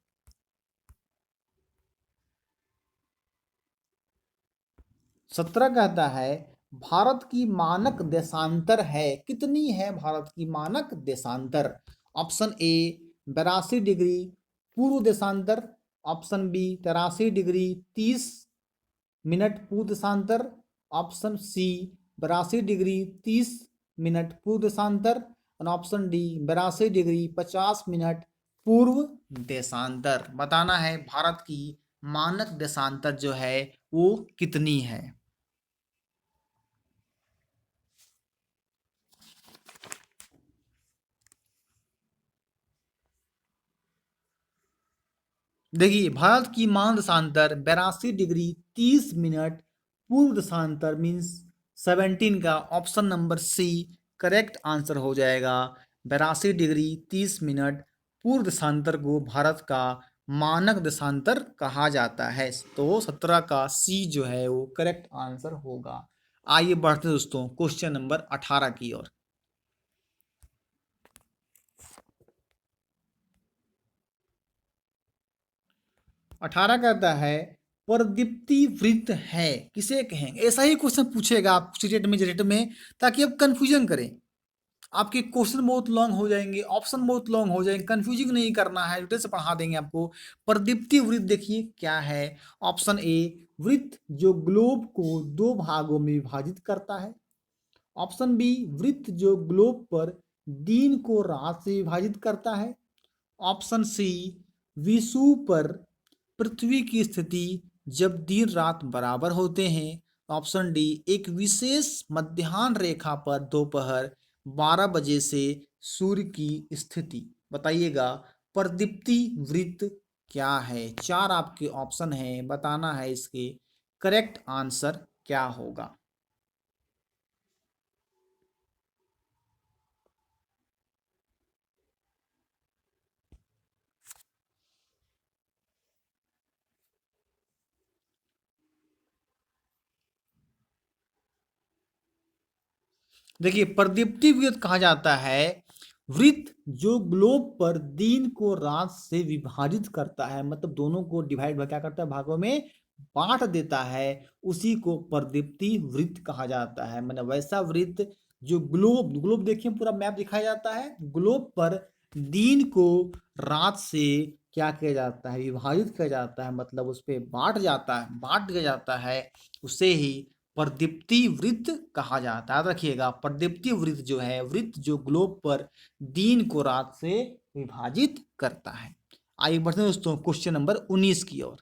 17 कहता है भारत की मानक देशांतर है, कितनी है भारत की मानक देशांतर? ऑप्शन ए 82 डिग्री पूर्व देशांतर, ऑप्शन बी 83 डिग्री 30 मिनट पूर्व देशांतर, ऑप्शन सी 82 डिग्री 30 मिनट पूर्व देशांतर, और ऑप्शन डी 82 डिग्री 50 मिनट पूर्व देशांतर। बताना है भारत की मानक देशांतर जो है वो कितनी है। देखिए भारत की मान देशांतर 82 डिग्री 30 मिनट पूर्व देशांतर मीन्स 17 का option number C correct answer हो जाएगा। 82 डिग्री 30 मिनट पूर्व देशांतर को भारत का मानक देशांतर कहा जाता है, तो 17 का सी जो है वो करेक्ट आंसर होगा। आइए बढ़ते हैं दोस्तों क्वेश्चन नंबर 18 की ओर। 18 कहता है प्रदीप्ति वृत्त है किसे कहेंगे? ऐसा ही क्वेश्चन पूछेगा आप स्टेट में जेट में, ताकि आप कंफ्यूजन करें। आपके क्वेश्चन बहुत लॉन्ग हो जाएंगे, ऑप्शन बहुत लॉन्ग हो जाएंगे, कंफ्यूजिंग नहीं करना है, डिटेल से पढ़ा देंगे आपको। प्रदीप्ति वृत्त देखिए क्या है। ऑप्शन ए वृत्त जो ग्लोब को 2 भागों में विभाजित करता है, ऑप्शन बी वृत्त जो ग्लोब पर दिन को रात से विभाजित करता है, ऑप्शन सी विषुव पर पृथ्वी की स्थिति जब दिन रात बराबर होते हैं, ऑप्शन डी एक विशेष मध्याह्न रेखा पर दोपहर 12 बजे से सूर्य की स्थिति। बताइएगा प्रदीप्ति वृत्त क्या है? 4 आपके ऑप्शन हैं, बताना है इसके करेक्ट आंसर क्या होगा। देखिए प्रदीप्ति वृत्त कहा जाता है वृत्त जो ग्लोब पर दिन को रात से विभाजित करता है, मतलब दोनों को डिवाइड क्या करता है, भागों में बांट देता है, उसी को प्रदीप्ति वृत्त कहा जाता है। मतलब वैसा वृत्त जो ग्लोब ग्लोब देखिए पूरा मैप दिखाया जाता है, ग्लोब पर दिन को रात से क्या किया जाता है, विभाजित किया जाता है, मतलब उस पर बांट दिया जाता है, उसे ही प्रदीप्ति वृत्त कहा जाता है। याद रखिएगा प्रदीप्ति वृत्त जो है वृत्त जो ग्लोब पर दिन को रात से विभाजित करता है। आइए बढ़ते हैं दोस्तों क्वेश्चन नंबर 19 की ओर।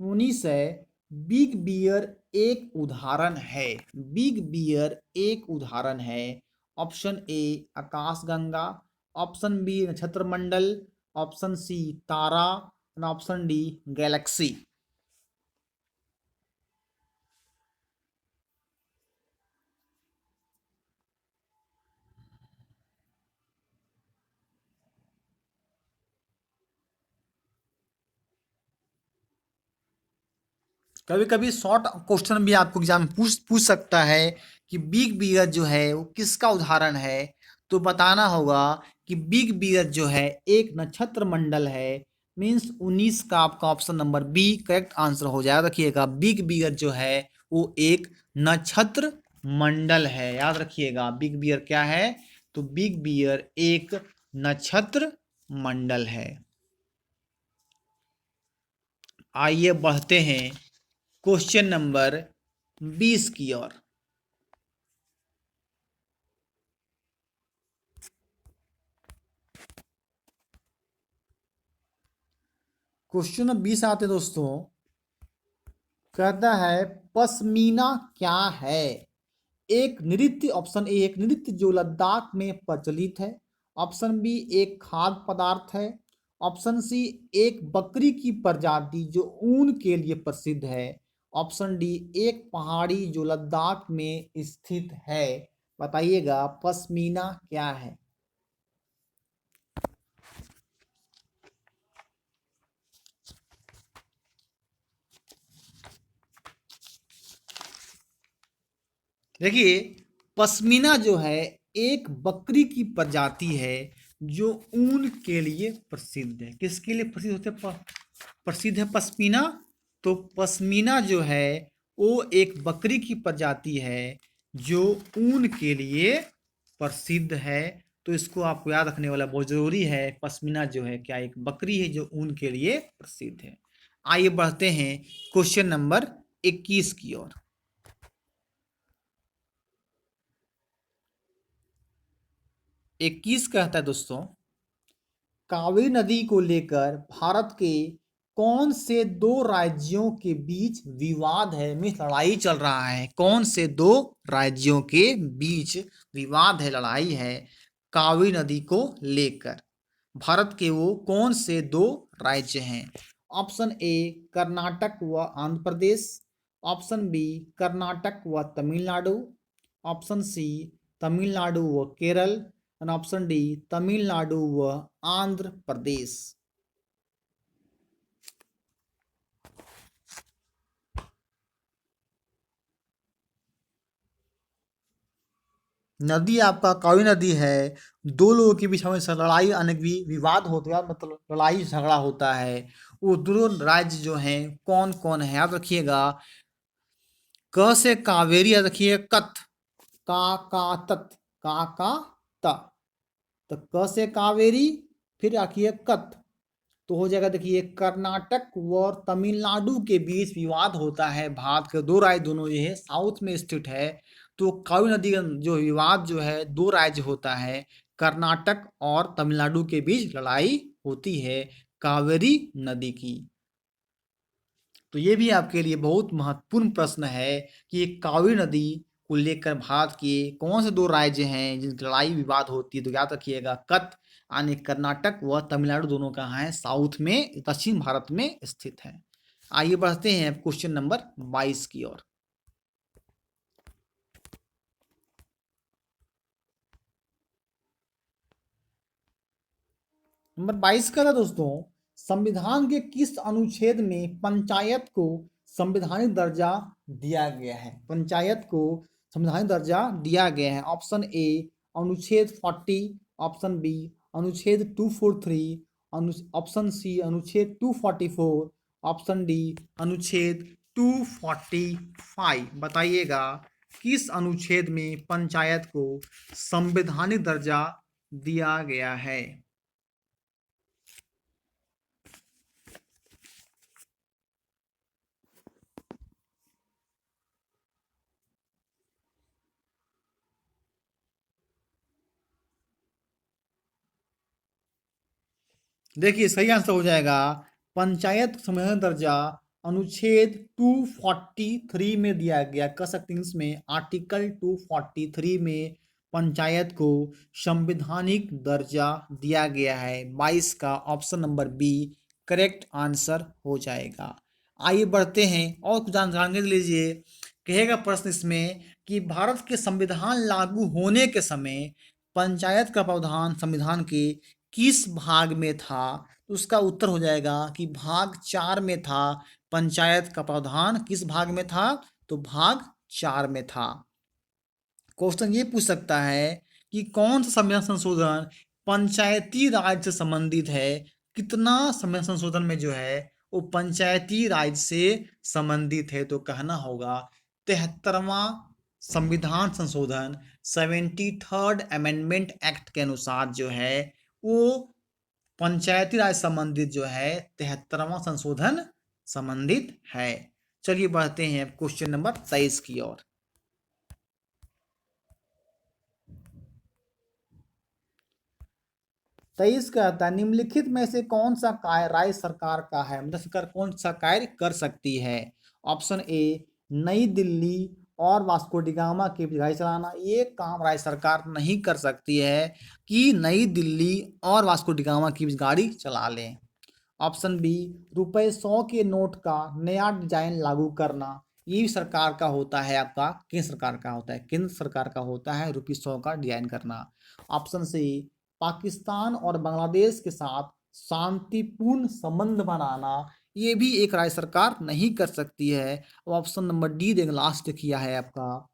19 है बिग बियर एक उदाहरण है। बिग बियर एक उदाहरण है। ऑप्शन ए आकाशगंगा, ऑप्शन बी नक्षत्र मंडल, ऑप्शन सी तारा, ऑप्शन डी गैलेक्सी। कभी कभी शॉर्ट क्वेश्चन भी आपको एग्जाम में पूछ सकता है कि बिग बियर जो है वो किसका उदाहरण है, तो बताना होगा कि बिग बियर जो है एक नक्षत्र मंडल है। मीन्स 19 का आपका option number B correct answer हो जाएगा। रखिएगा बिग बियर जो है वो एक नक्षत्र मंडल है। याद रखिएगा बिग बियर क्या है, तो बिग बियर एक नक्षत्र मंडल है। आइए बढ़ते हैं क्वेश्चन नंबर 20 की ओर। क्वेश्चन नंबर 20 आते दोस्तों, कहता है पश्मीना क्या है? एक नृत्य, ऑप्शन ए एक नृत्य जो लद्दाख में प्रचलित है, ऑप्शन बी एक खाद्य पदार्थ है, ऑप्शन सी एक बकरी की प्रजाति जो ऊन के लिए प्रसिद्ध है, ऑप्शन डी एक पहाड़ी जो लद्दाख में स्थित है। बताइएगा पश्मीना क्या है? देखिए, पश्मीना जो है एक बकरी की प्रजाति है जो ऊन के लिए प्रसिद्ध है। किसके लिए प्रसिद्ध होते प्रसिद्ध है पश्मीना? तो पश्मीना जो है वो एक बकरी की प्रजाति है जो ऊन के लिए प्रसिद्ध है। तो इसको आपको याद रखने वाला बहुत जरूरी है। पश्मीना जो है क्या एक बकरी है जो ऊन के लिए प्रसिद्ध है। आइए बढ़ते हैं क्वेश्चन नंबर 21 की ओर। 21 कहता है दोस्तों, कावेरी नदी को लेकर भारत के कौन से दो राज्यों के बीच विवाद है? मीन्स लड़ाई चल रहा है। कौन से दो राज्यों के बीच विवाद है, लड़ाई है कावेरी नदी को लेकर? भारत के वो कौन से दो राज्य हैं? ऑप्शन ए कर्नाटक व आंध्र प्रदेश, ऑप्शन बी कर्नाटक व तमिलनाडु, ऑप्शन सी तमिलनाडु व Kerala, and option D Tamil Nadu व आंध्र प्रदेश। नदी आपका कावेरी नदी है। दो लोगों के बीच हमेशा लड़ाई अनेक भी विवाद होता है, मतलब लड़ाई झगड़ा होता है। वो दोनों राज्य जो हैं कौन कौन है याद रखिएगा। क से कावेरी याद रखिए, कत का तत का त। तो क से कावेरी, फिर आखिए कत, तो हो जाएगा। देखिए कर्नाटक और तमिलनाडु के बीच विवाद होता है। भारत के दो राज्य दोनों ये है साउथ में स्थित है। तो कावेरी नदी का जो विवाद जो है दो राज्य होता है, कर्नाटक और तमिलनाडु के बीच लड़ाई होती है कावेरी नदी की। तो ये भी आपके लिए बहुत महत्वपूर्ण प्रश्न है कि ये कावेरी नदी को लेकर भारत के कौन से दो राज्य हैं जिनकी लड़ाई विवाद होती है? तो याद रखिएगा कत यानी कर्नाटक व तमिलनाडु दोनों कहाँ है? साउथ में, दक्षिण भारत में स्थित है। आइए बढ़ते हैं क्वेश्चन नंबर 22 की ओर। नंबर 22 का था दोस्तों, संविधान के किस अनुच्छेद में पंचायत को संवैधानिक दर्जा दिया गया है? पंचायत को संवैधानिक दर्जा दिया गया है। ऑप्शन ए अनुच्छेद 40, ऑप्शन बी अनुच्छेद 243, ऑप्शन सी अनुच्छेद 244, ऑप्शन डी अनुच्छेद 245। बताइएगा किस अनुच्छेद में पंचायत को संवैधानिक दर्जा दिया गया है? देखिए सही आंसर हो जाएगा पंचायत संवैधानिक दर्जा अनुच्छेद 243 में दिया गया। कह सकते हैं इसमें आर्टिकल 243 में पंचायत को संवैधानिक दर्जा दिया गया है। 22 का option number B correct answer हो जाएगा। आइए बढ़ते हैं और कुछ जानकारी लीजिए। कहेगा प्रश्न इसमें कि भारत के संविधान लागू होने के समय पंचायत का प्रावधान संविधान के किस भाग में था? तो उसका उत्तर हो जाएगा कि भाग 4 में था। पंचायत का प्रावधान किस भाग में था? तो भाग 4 में था। क्वेश्चन ये पूछ सकता है कि कौन सा संविधान संशोधन पंचायती राज से संबंधित है? कितना संविधान संशोधन में जो है वो पंचायती राज से संबंधित है? तो कहना होगा 73वां संविधान संशोधन 73rd अमेंडमेंट एक्ट के अनुसार जो है वो पंचायती राज संबंधित जो है 73वां संशोधन संबंधित है। चलिए बढ़ते हैं क्वेश्चन नंबर 23 की ओर। 23 कहता है निम्नलिखित में से कौन सा कार्य राज्य सरकार का है? मतलब सरकार कौन सा कार्य कर सकती है? ऑप्शन ए नई दिल्ली और वास्को डिगामा के बीच गाड़ी चलाना। ये काम राज्य सरकार नहीं कर सकती है कि नई दिल्ली और वास्को डिगामा के बीच गाड़ी चला लें। ऑप्शन बी ₹100 के नोट का नया डिजाइन लागू करना। ये भी सरकार का होता है, आपका केंद्र सरकार का होता है। केंद्र सरकार का होता है ₹100 का डिजाइन करना। ऑप्शन सी पाकिस्तान और बांग्लादेश के साथ शांतिपूर्ण संबंध बनाना। ये भी एक राज्य सरकार नहीं कर सकती है। ऑप्शन नंबर डी देख लास्ट किया है आपका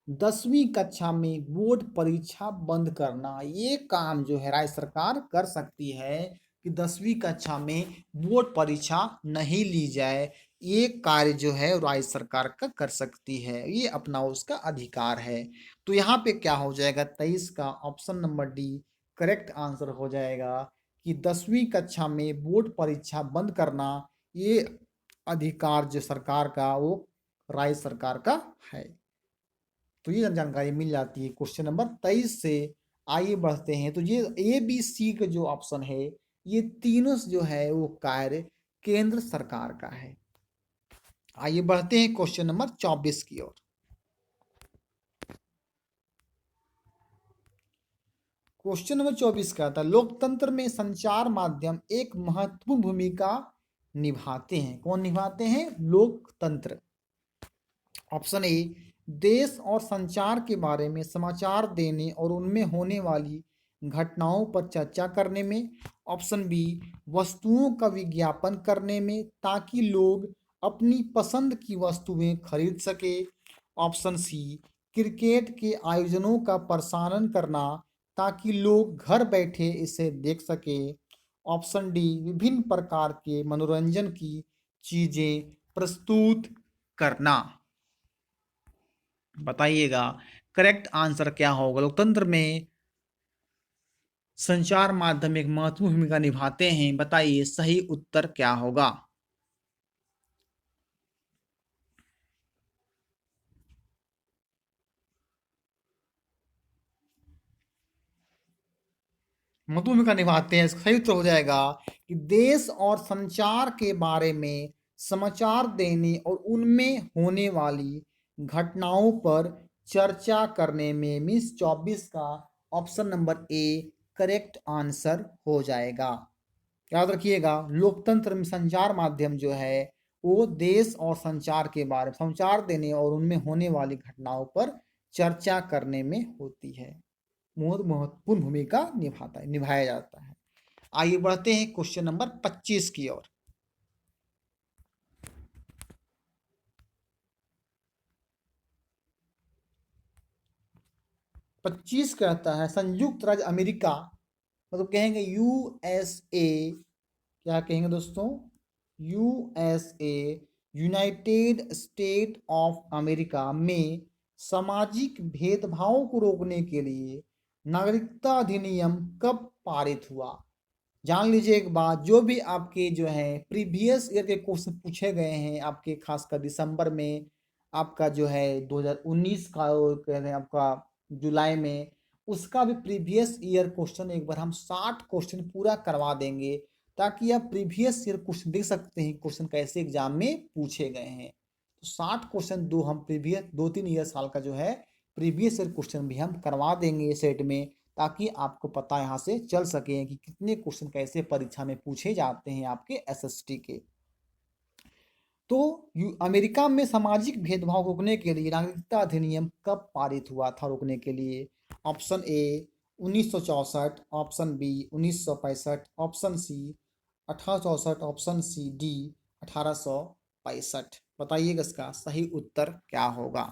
10वीं कक्षा में बोर्ड परीक्षा बंद करना, ये काम जो है राज्य सरकार कर सकती है कि 10वीं कक्षा में बोर्ड परीक्षा नहीं ली जाए। ये कार्य जो है राज्य सरकार का कर सकती है, ये अपना उसका अधिकार है। तो यहाँ पे क्या हो जाएगा, 23 का option number D correct answer हो जाएगा कि 10वीं कक्षा में बोर्ड परीक्षा बंद करना, ये अधिकार जो सरकार का वो राज्य सरकार का है। तो ये जानकारी मिल जाती है क्वेश्चन नंबर 23 से। आइए बढ़ते हैं। तो ये ए बी सी का जो ऑप्शन है, ये तीनों जो है वो कार्य केंद्र सरकार का है। आइए बढ़ते हैं क्वेश्चन नंबर 24 की ओर। क्वेश्चन नंबर 24 का था, लोकतंत्र में संचार माध्यम एक महत्वपूर्ण भूमिका निभाते हैं। कौन निभाते हैं? लोकतंत्र। ऑप्शन ए, देश और संचार के बारे में समाचार देने और उनमें होने वाली घटनाओं पर चर्चा करने में। ऑप्शन बी, वस्तुओं का विज्ञापन करने में ताकि लोग अपनी पसंद की वस्तुएं खरीद सके। ऑप्शन सी, क्रिकेट के आयोजनों का प्रसारण करना ताकि लोग घर बैठे इसे देख सके। ऑप्शन डी, विभिन्न प्रकार के मनोरंजन की चीजें प्रस्तुत करना। बताइएगा करेक्ट आंसर क्या होगा। लोकतंत्र में संचार माध्यम एक महत्वपूर्ण भूमिका निभाते हैं, बताइए सही उत्तर क्या होगा। महत्वपूर्ण भूमिका निभाते हैं, इसका सही उत्तर हो जाएगा कि देश और संचार के बारे में समाचार देने और उनमें होने वाली घटनाओं पर चर्चा करने में। मीन्स 24 का option number A correct answer हो जाएगा। याद रखिएगा, लोकतंत्र में संचार माध्यम जो है वो देश और संचार के बारे में समाचार देने और उनमें होने वाली घटनाओं पर चर्चा करने में होती है, बहुत महत्वपूर्ण भूमिका निभाता है, निभाया जाता है। आइए बढ़ते हैं क्वेश्चन नंबर 25 की ओर। 25 कहता है, संयुक्त राज्य अमेरिका, मतलब कहेंगे यूएसए, क्या कहेंगे दोस्तों? USA, United state of America में सामाजिक भेदभाव को रोकने के लिए नागरिकता अधिनियम कब पारित हुआ? जान लीजिए एक बात, जो भी आपके जो है प्रीवियस ईयर के क्वेश्चन पूछे गए हैं आपके, खासकर दिसंबर में, आपका जो है 2019 का, और कह रहे हैं आपका जुलाई में, उसका भी प्रीवियस ईयर क्वेश्चन एक बार हम 60 क्वेश्चन पूरा करवा देंगे, ताकि आप प्रीवियस ईयर क्वेश्चन देख सकते हैं क्वेश्चन कैसे एग्जाम में पूछे गए हैं। तो 60 क्वेश्चन दो हम प्रीवियस 2-3 ईयर साल का जो है प्रीवियस ईयर क्वेश्चन भी हम करवा देंगे सेट में, ताकि आपको पता यहाँ से चल सके कि कितने क्वेश्चन कैसे परीक्षा में पूछे जाते हैं आपके एसएसटी के। तो अमेरिका में सामाजिक भेदभाव को रोकने के लिए नागरिकता अधिनियम कब पारित हुआ था रोकने के लिए? Option A 1964, option B 1965, option C 1864, option C D 1865। बताइएगा इसका सही उत्तर क्या होगा।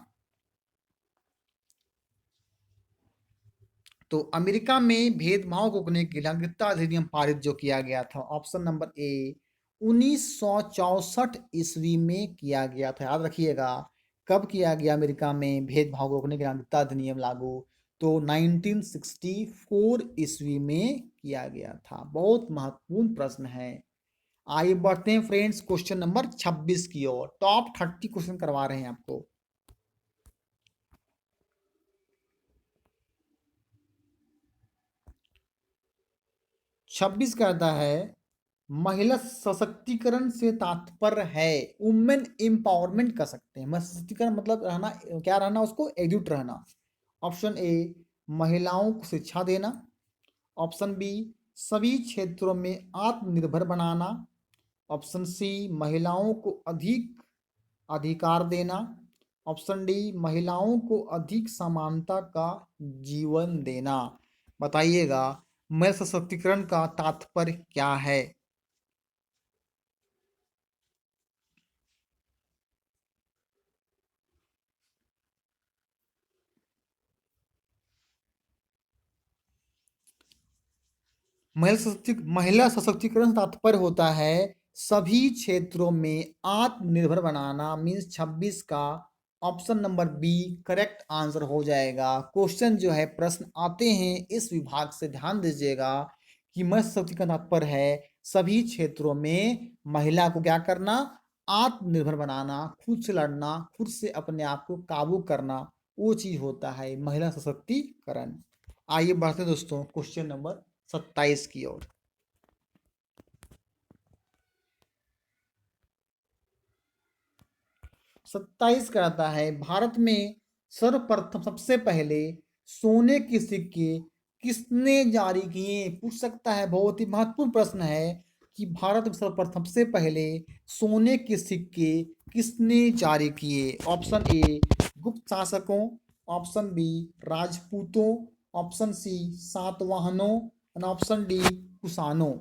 तो अमेरिका में भेदभाव को रोकने के लिए नागरिकता अधिनियम पारित जो किया गया था, ऑप्शन नंबर ए 1964 ईस्वी में किया गया था। याद रखिएगा कब किया गया अमेरिका में भेदभाव को रोकने के नागरिकता अधिनियम लागू? तो 1964 ईस्वी में किया गया था। बहुत महत्वपूर्ण प्रश्न है। आइए बढ़ते हैं फ्रेंड्स क्वेश्चन नंबर 26 की ओर। टॉप 30 क्वेश्चन करवा रहे हैं आपको। 26 कहता है, महिला सशक्तिकरण से तात्पर्य है, वुमेन एम्पावरमेंट कर सकते हैं। महिला सशक्तिकरण मतलब रहना, क्या रहना उसको? एकजुट रहना। ऑप्शन ए, महिलाओं को शिक्षा देना। ऑप्शन बी, सभी क्षेत्रों में आत्मनिर्भर बनाना। ऑप्शन सी, महिलाओं को अधिक अधिकार देना। ऑप्शन डी, महिलाओं को अधिक समानता का जीवन देना। बताइएगा महिला सशक्तिकरण का तात्पर्य क्या है? महिला सशक्तिकरण से तात्पर्य होता है सभी क्षेत्रों में आत्मनिर्भर बनाना, मीन्स 26 का option number B correct answer हो जाएगा। क्वेश्चन जो है, प्रश्न आते हैं इस विभाग से, ध्यान दीजिएगा कि महिला सशक्तिकरण का तात्पर्य है सभी क्षेत्रों में महिला को क्या करना, आत्मनिर्भर बनाना, खुद से लड़ना, खुद से अपने आप को काबू करना, वो चीज होता है महिला सशक्तिकरण। आइए बढ़ते हैं दोस्तों क्वेश्चन नंबर 27 की ओर। 27 कहता है भारत में सर्वप्रथम सबसे पहले सोने के सिक्के किसने जारी किए। पूछ सकता है, बहुत ही महत्वपूर्ण प्रश्न है कि भारत में सर्वप्रथम सबसे पहले सोने के सिक्के किसने जारी किए। ऑप्शन ए गुप्त शासकों, ऑप्शन बी राजपूतों, ऑप्शन सी सातवाहनों, और ऑप्शन डी कुषाणों।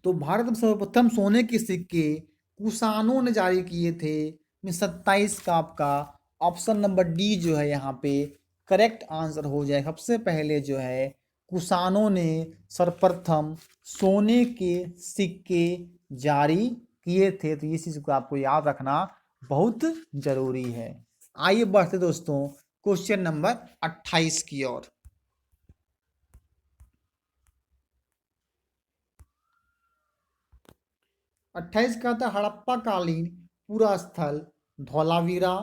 तो भारत में सर्वप्रथम सोने के सिक्के कुषाणों ने जारी किए थे। 27 का आपका ऑप्शन नंबर डी जो है यहाँ पे करेक्ट आंसर हो जाए। सबसे पहले जो है कुषाणों ने सर्वप्रथम सोने के सिक्के जारी किए थे। तो ये चीज को आपको याद रखना बहुत जरूरी है। आइए बढ़ते दोस्तों क्वेश्चन नंबर 28 की ओर। 28 का था हड़प्पा कालीन पूरा स्थल धौलावीरा,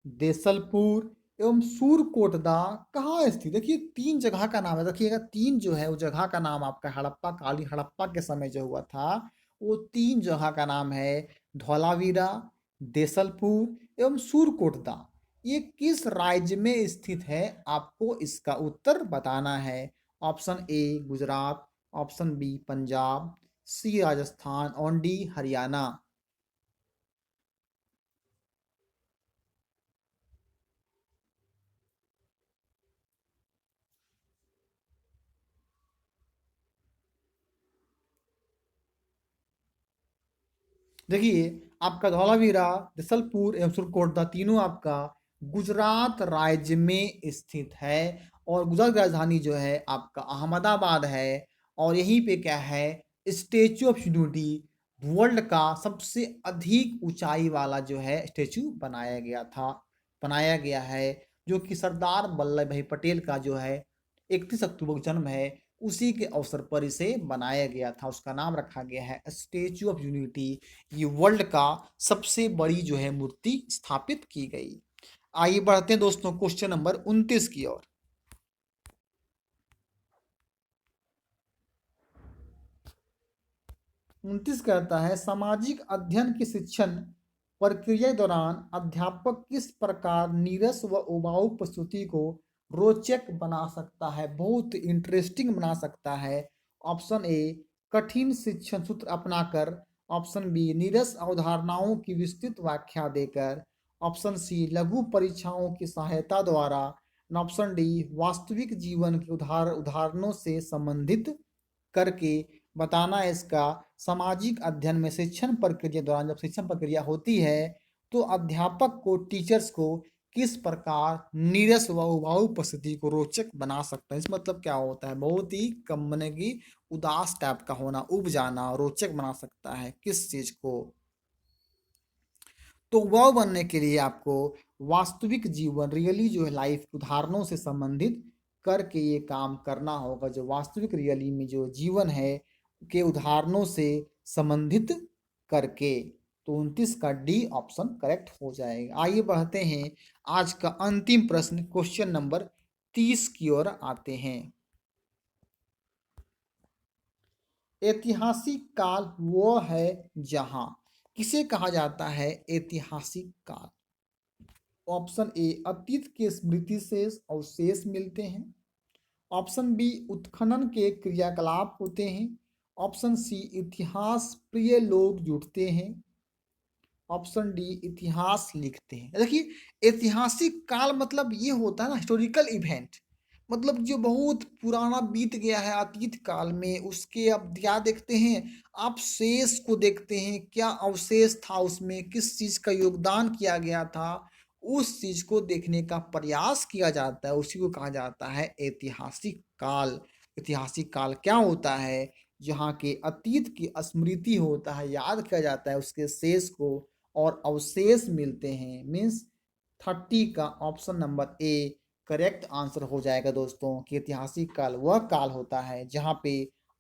देसलपुर एवं सूरकोटदा कहाँ स्थित। देखिए तीन जगह का नाम है, देखिएगा तीन जो है वो जगह का नाम आपका हड़प्पा कालीन, हड़प्पा के समय जो हुआ था वो तीन जगह का नाम है धौलावीरा, देसलपुर एवं सूरकोटदा। ये किस राज्य में स्थित है, आपको इसका उत्तर बताना है। Option A Gujarat, option B Punjab, C Rajasthan और डी हरियाणा। देखिए आपका धौलावीरा, जसलपुर एवं सुरकोटदा तीनों आपका गुजरात राज्य में स्थित है। और गुजरात की राजधानी जो है आपका अहमदाबाद है। और यहीं पे क्या है, स्टेचू ऑफ यूनिटी वर्ल्ड का सबसे अधिक ऊंचाई वाला जो है स्टेचू बनाया गया है, जो कि सरदार वल्लभ भाई पटेल का जो है 31 अक्टूबर को जन्म है, उसी के अवसर पर इसे बनाया गया था। उसका नाम रखा गया है स्टेचू ऑफ यूनिटी। ये वर्ल्ड का सबसे बड़ी जो है मूर्ति स्थापित की गई। आइए बढ़ते हैं दोस्तों क्वेश्चन नंबर 29 की ओर। 29 कहता है सामाजिक अध्ययन की शिक्षण प्रक्रिया के दौरान अध्यापक किस प्रकार नीरस व उबाऊ प्रस्तुति को रोचक बना सकता है, बहुत इंटरेस्टिंग बना सकता है। ऑप्शन ए कठिन शिक्षण सूत्र अपनाकर, ऑप्शन बी नीरस अवधारणाओं की विस्तृत व्याख्या देकर, ऑप्शन सी लघु परीक्षाओं की सहायता द्वारा, ऑप्शन डी वास्तविक जीवन के उदाहरणों से संबंधित करके बताना है इसका। सामाजिक अध्ययन में शिक्षण प्रक्रिया दौरान जब शिक्षण प्रक्रिया होती है तो अध्यापक को, टीचर्स को किस प्रकार नीरस व उबाऊ परिस्थिति को रोचक बना सकता है। इस मतलब क्या होता है, बहुत ही कम मने की उदास टाइप का होना, उब जाना, रोचक बना सकता है किस चीज को। तो वह बनने के लिए आपको वास्तविक जीवन, रियली जो है लाइफ उदाहरणों से संबंधित करके ये काम करना होगा। जो वास्तविक रियली में जो जीवन है के उदाहरणों से संबंधित करके। तो 29 का डी ऑप्शन करेक्ट हो जाएगा। आइए बढ़ते हैं आज का अंतिम प्रश्न क्वेश्चन नंबर 30 की ओर आते हैं। ऐतिहासिक काल वो है जहां, किसे कहा जाता है ऐतिहासिक काल। ऑप्शन ए अतीत के स्मृति शेष और शेष मिलते हैं, ऑप्शन बी उत्खनन के क्रियाकलाप होते हैं, ऑप्शन सी इतिहास प्रिय लोग जुटते हैं, ऑप्शन डी इतिहास लिखते हैं। देखिए ऐतिहासिक काल मतलब ये होता है ना हिस्टोरिकल इवेंट, मतलब जो बहुत पुराना बीत गया है अतीत काल में, उसके अब क्या देखते हैं, आप शेष को देखते हैं, क्या अवशेष था उसमें, किस चीज़ का योगदान किया गया था, उस चीज़ को देखने का प्रयास किया जाता है, उसी को कहा जाता है ऐतिहासिक काल। ऐतिहासिक काल क्या होता है? जहाँ के अतीत की स्मृति होता है, याद किया जाता है उसके शेष को और अवशेष मिलते हैं। मीन्स 30 का option number A correct answer हो जाएगा दोस्तों कि ऐतिहासिक काल वह काल होता है जहाँ पे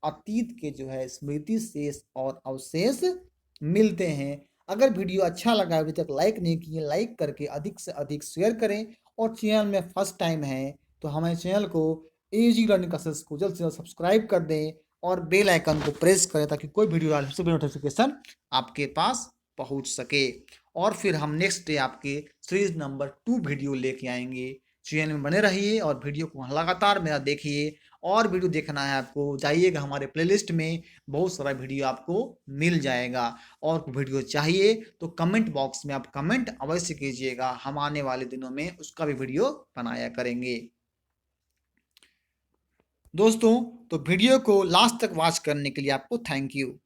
अतीत के जो है स्मृति शेष और अवशेष मिलते हैं। अगर वीडियो अच्छा लगा अभी तक लाइक नहीं किए, लाइक करके अधिक से अधिक शेयर करें और चैनल में फर्स्ट टाइम है तो हमारे चैनल को इजी लर्निंग क्लासेस को जल्द से जल्द सब्सक्राइब कर दें और बेल आइकन को प्रेस करें ताकि कोई वीडियो डाले सबसे पहले नोटिफिकेशन आपके पास पहुंच सके। और फिर हम नेक्स्ट डे आपके सीरीज नंबर 2 वीडियो लेके आएंगे। चैनल में बने रहिए और वीडियो को लगातार मेरा देखिए। और वीडियो देखना है आपको, जाइएगा हमारे प्लेलिस्ट में, बहुत सारा वीडियो आपको मिल जाएगा। और वीडियो चाहिए तो कमेंट बॉक्स में आप कमेंट अवश्य कीजिएगा, हम आने वाले दिनों में उसका भी वीडियो बनाया करेंगे। दोस्तों तो वीडियो को लास्ट तक वॉच करने के लिए आपको थैंक यू।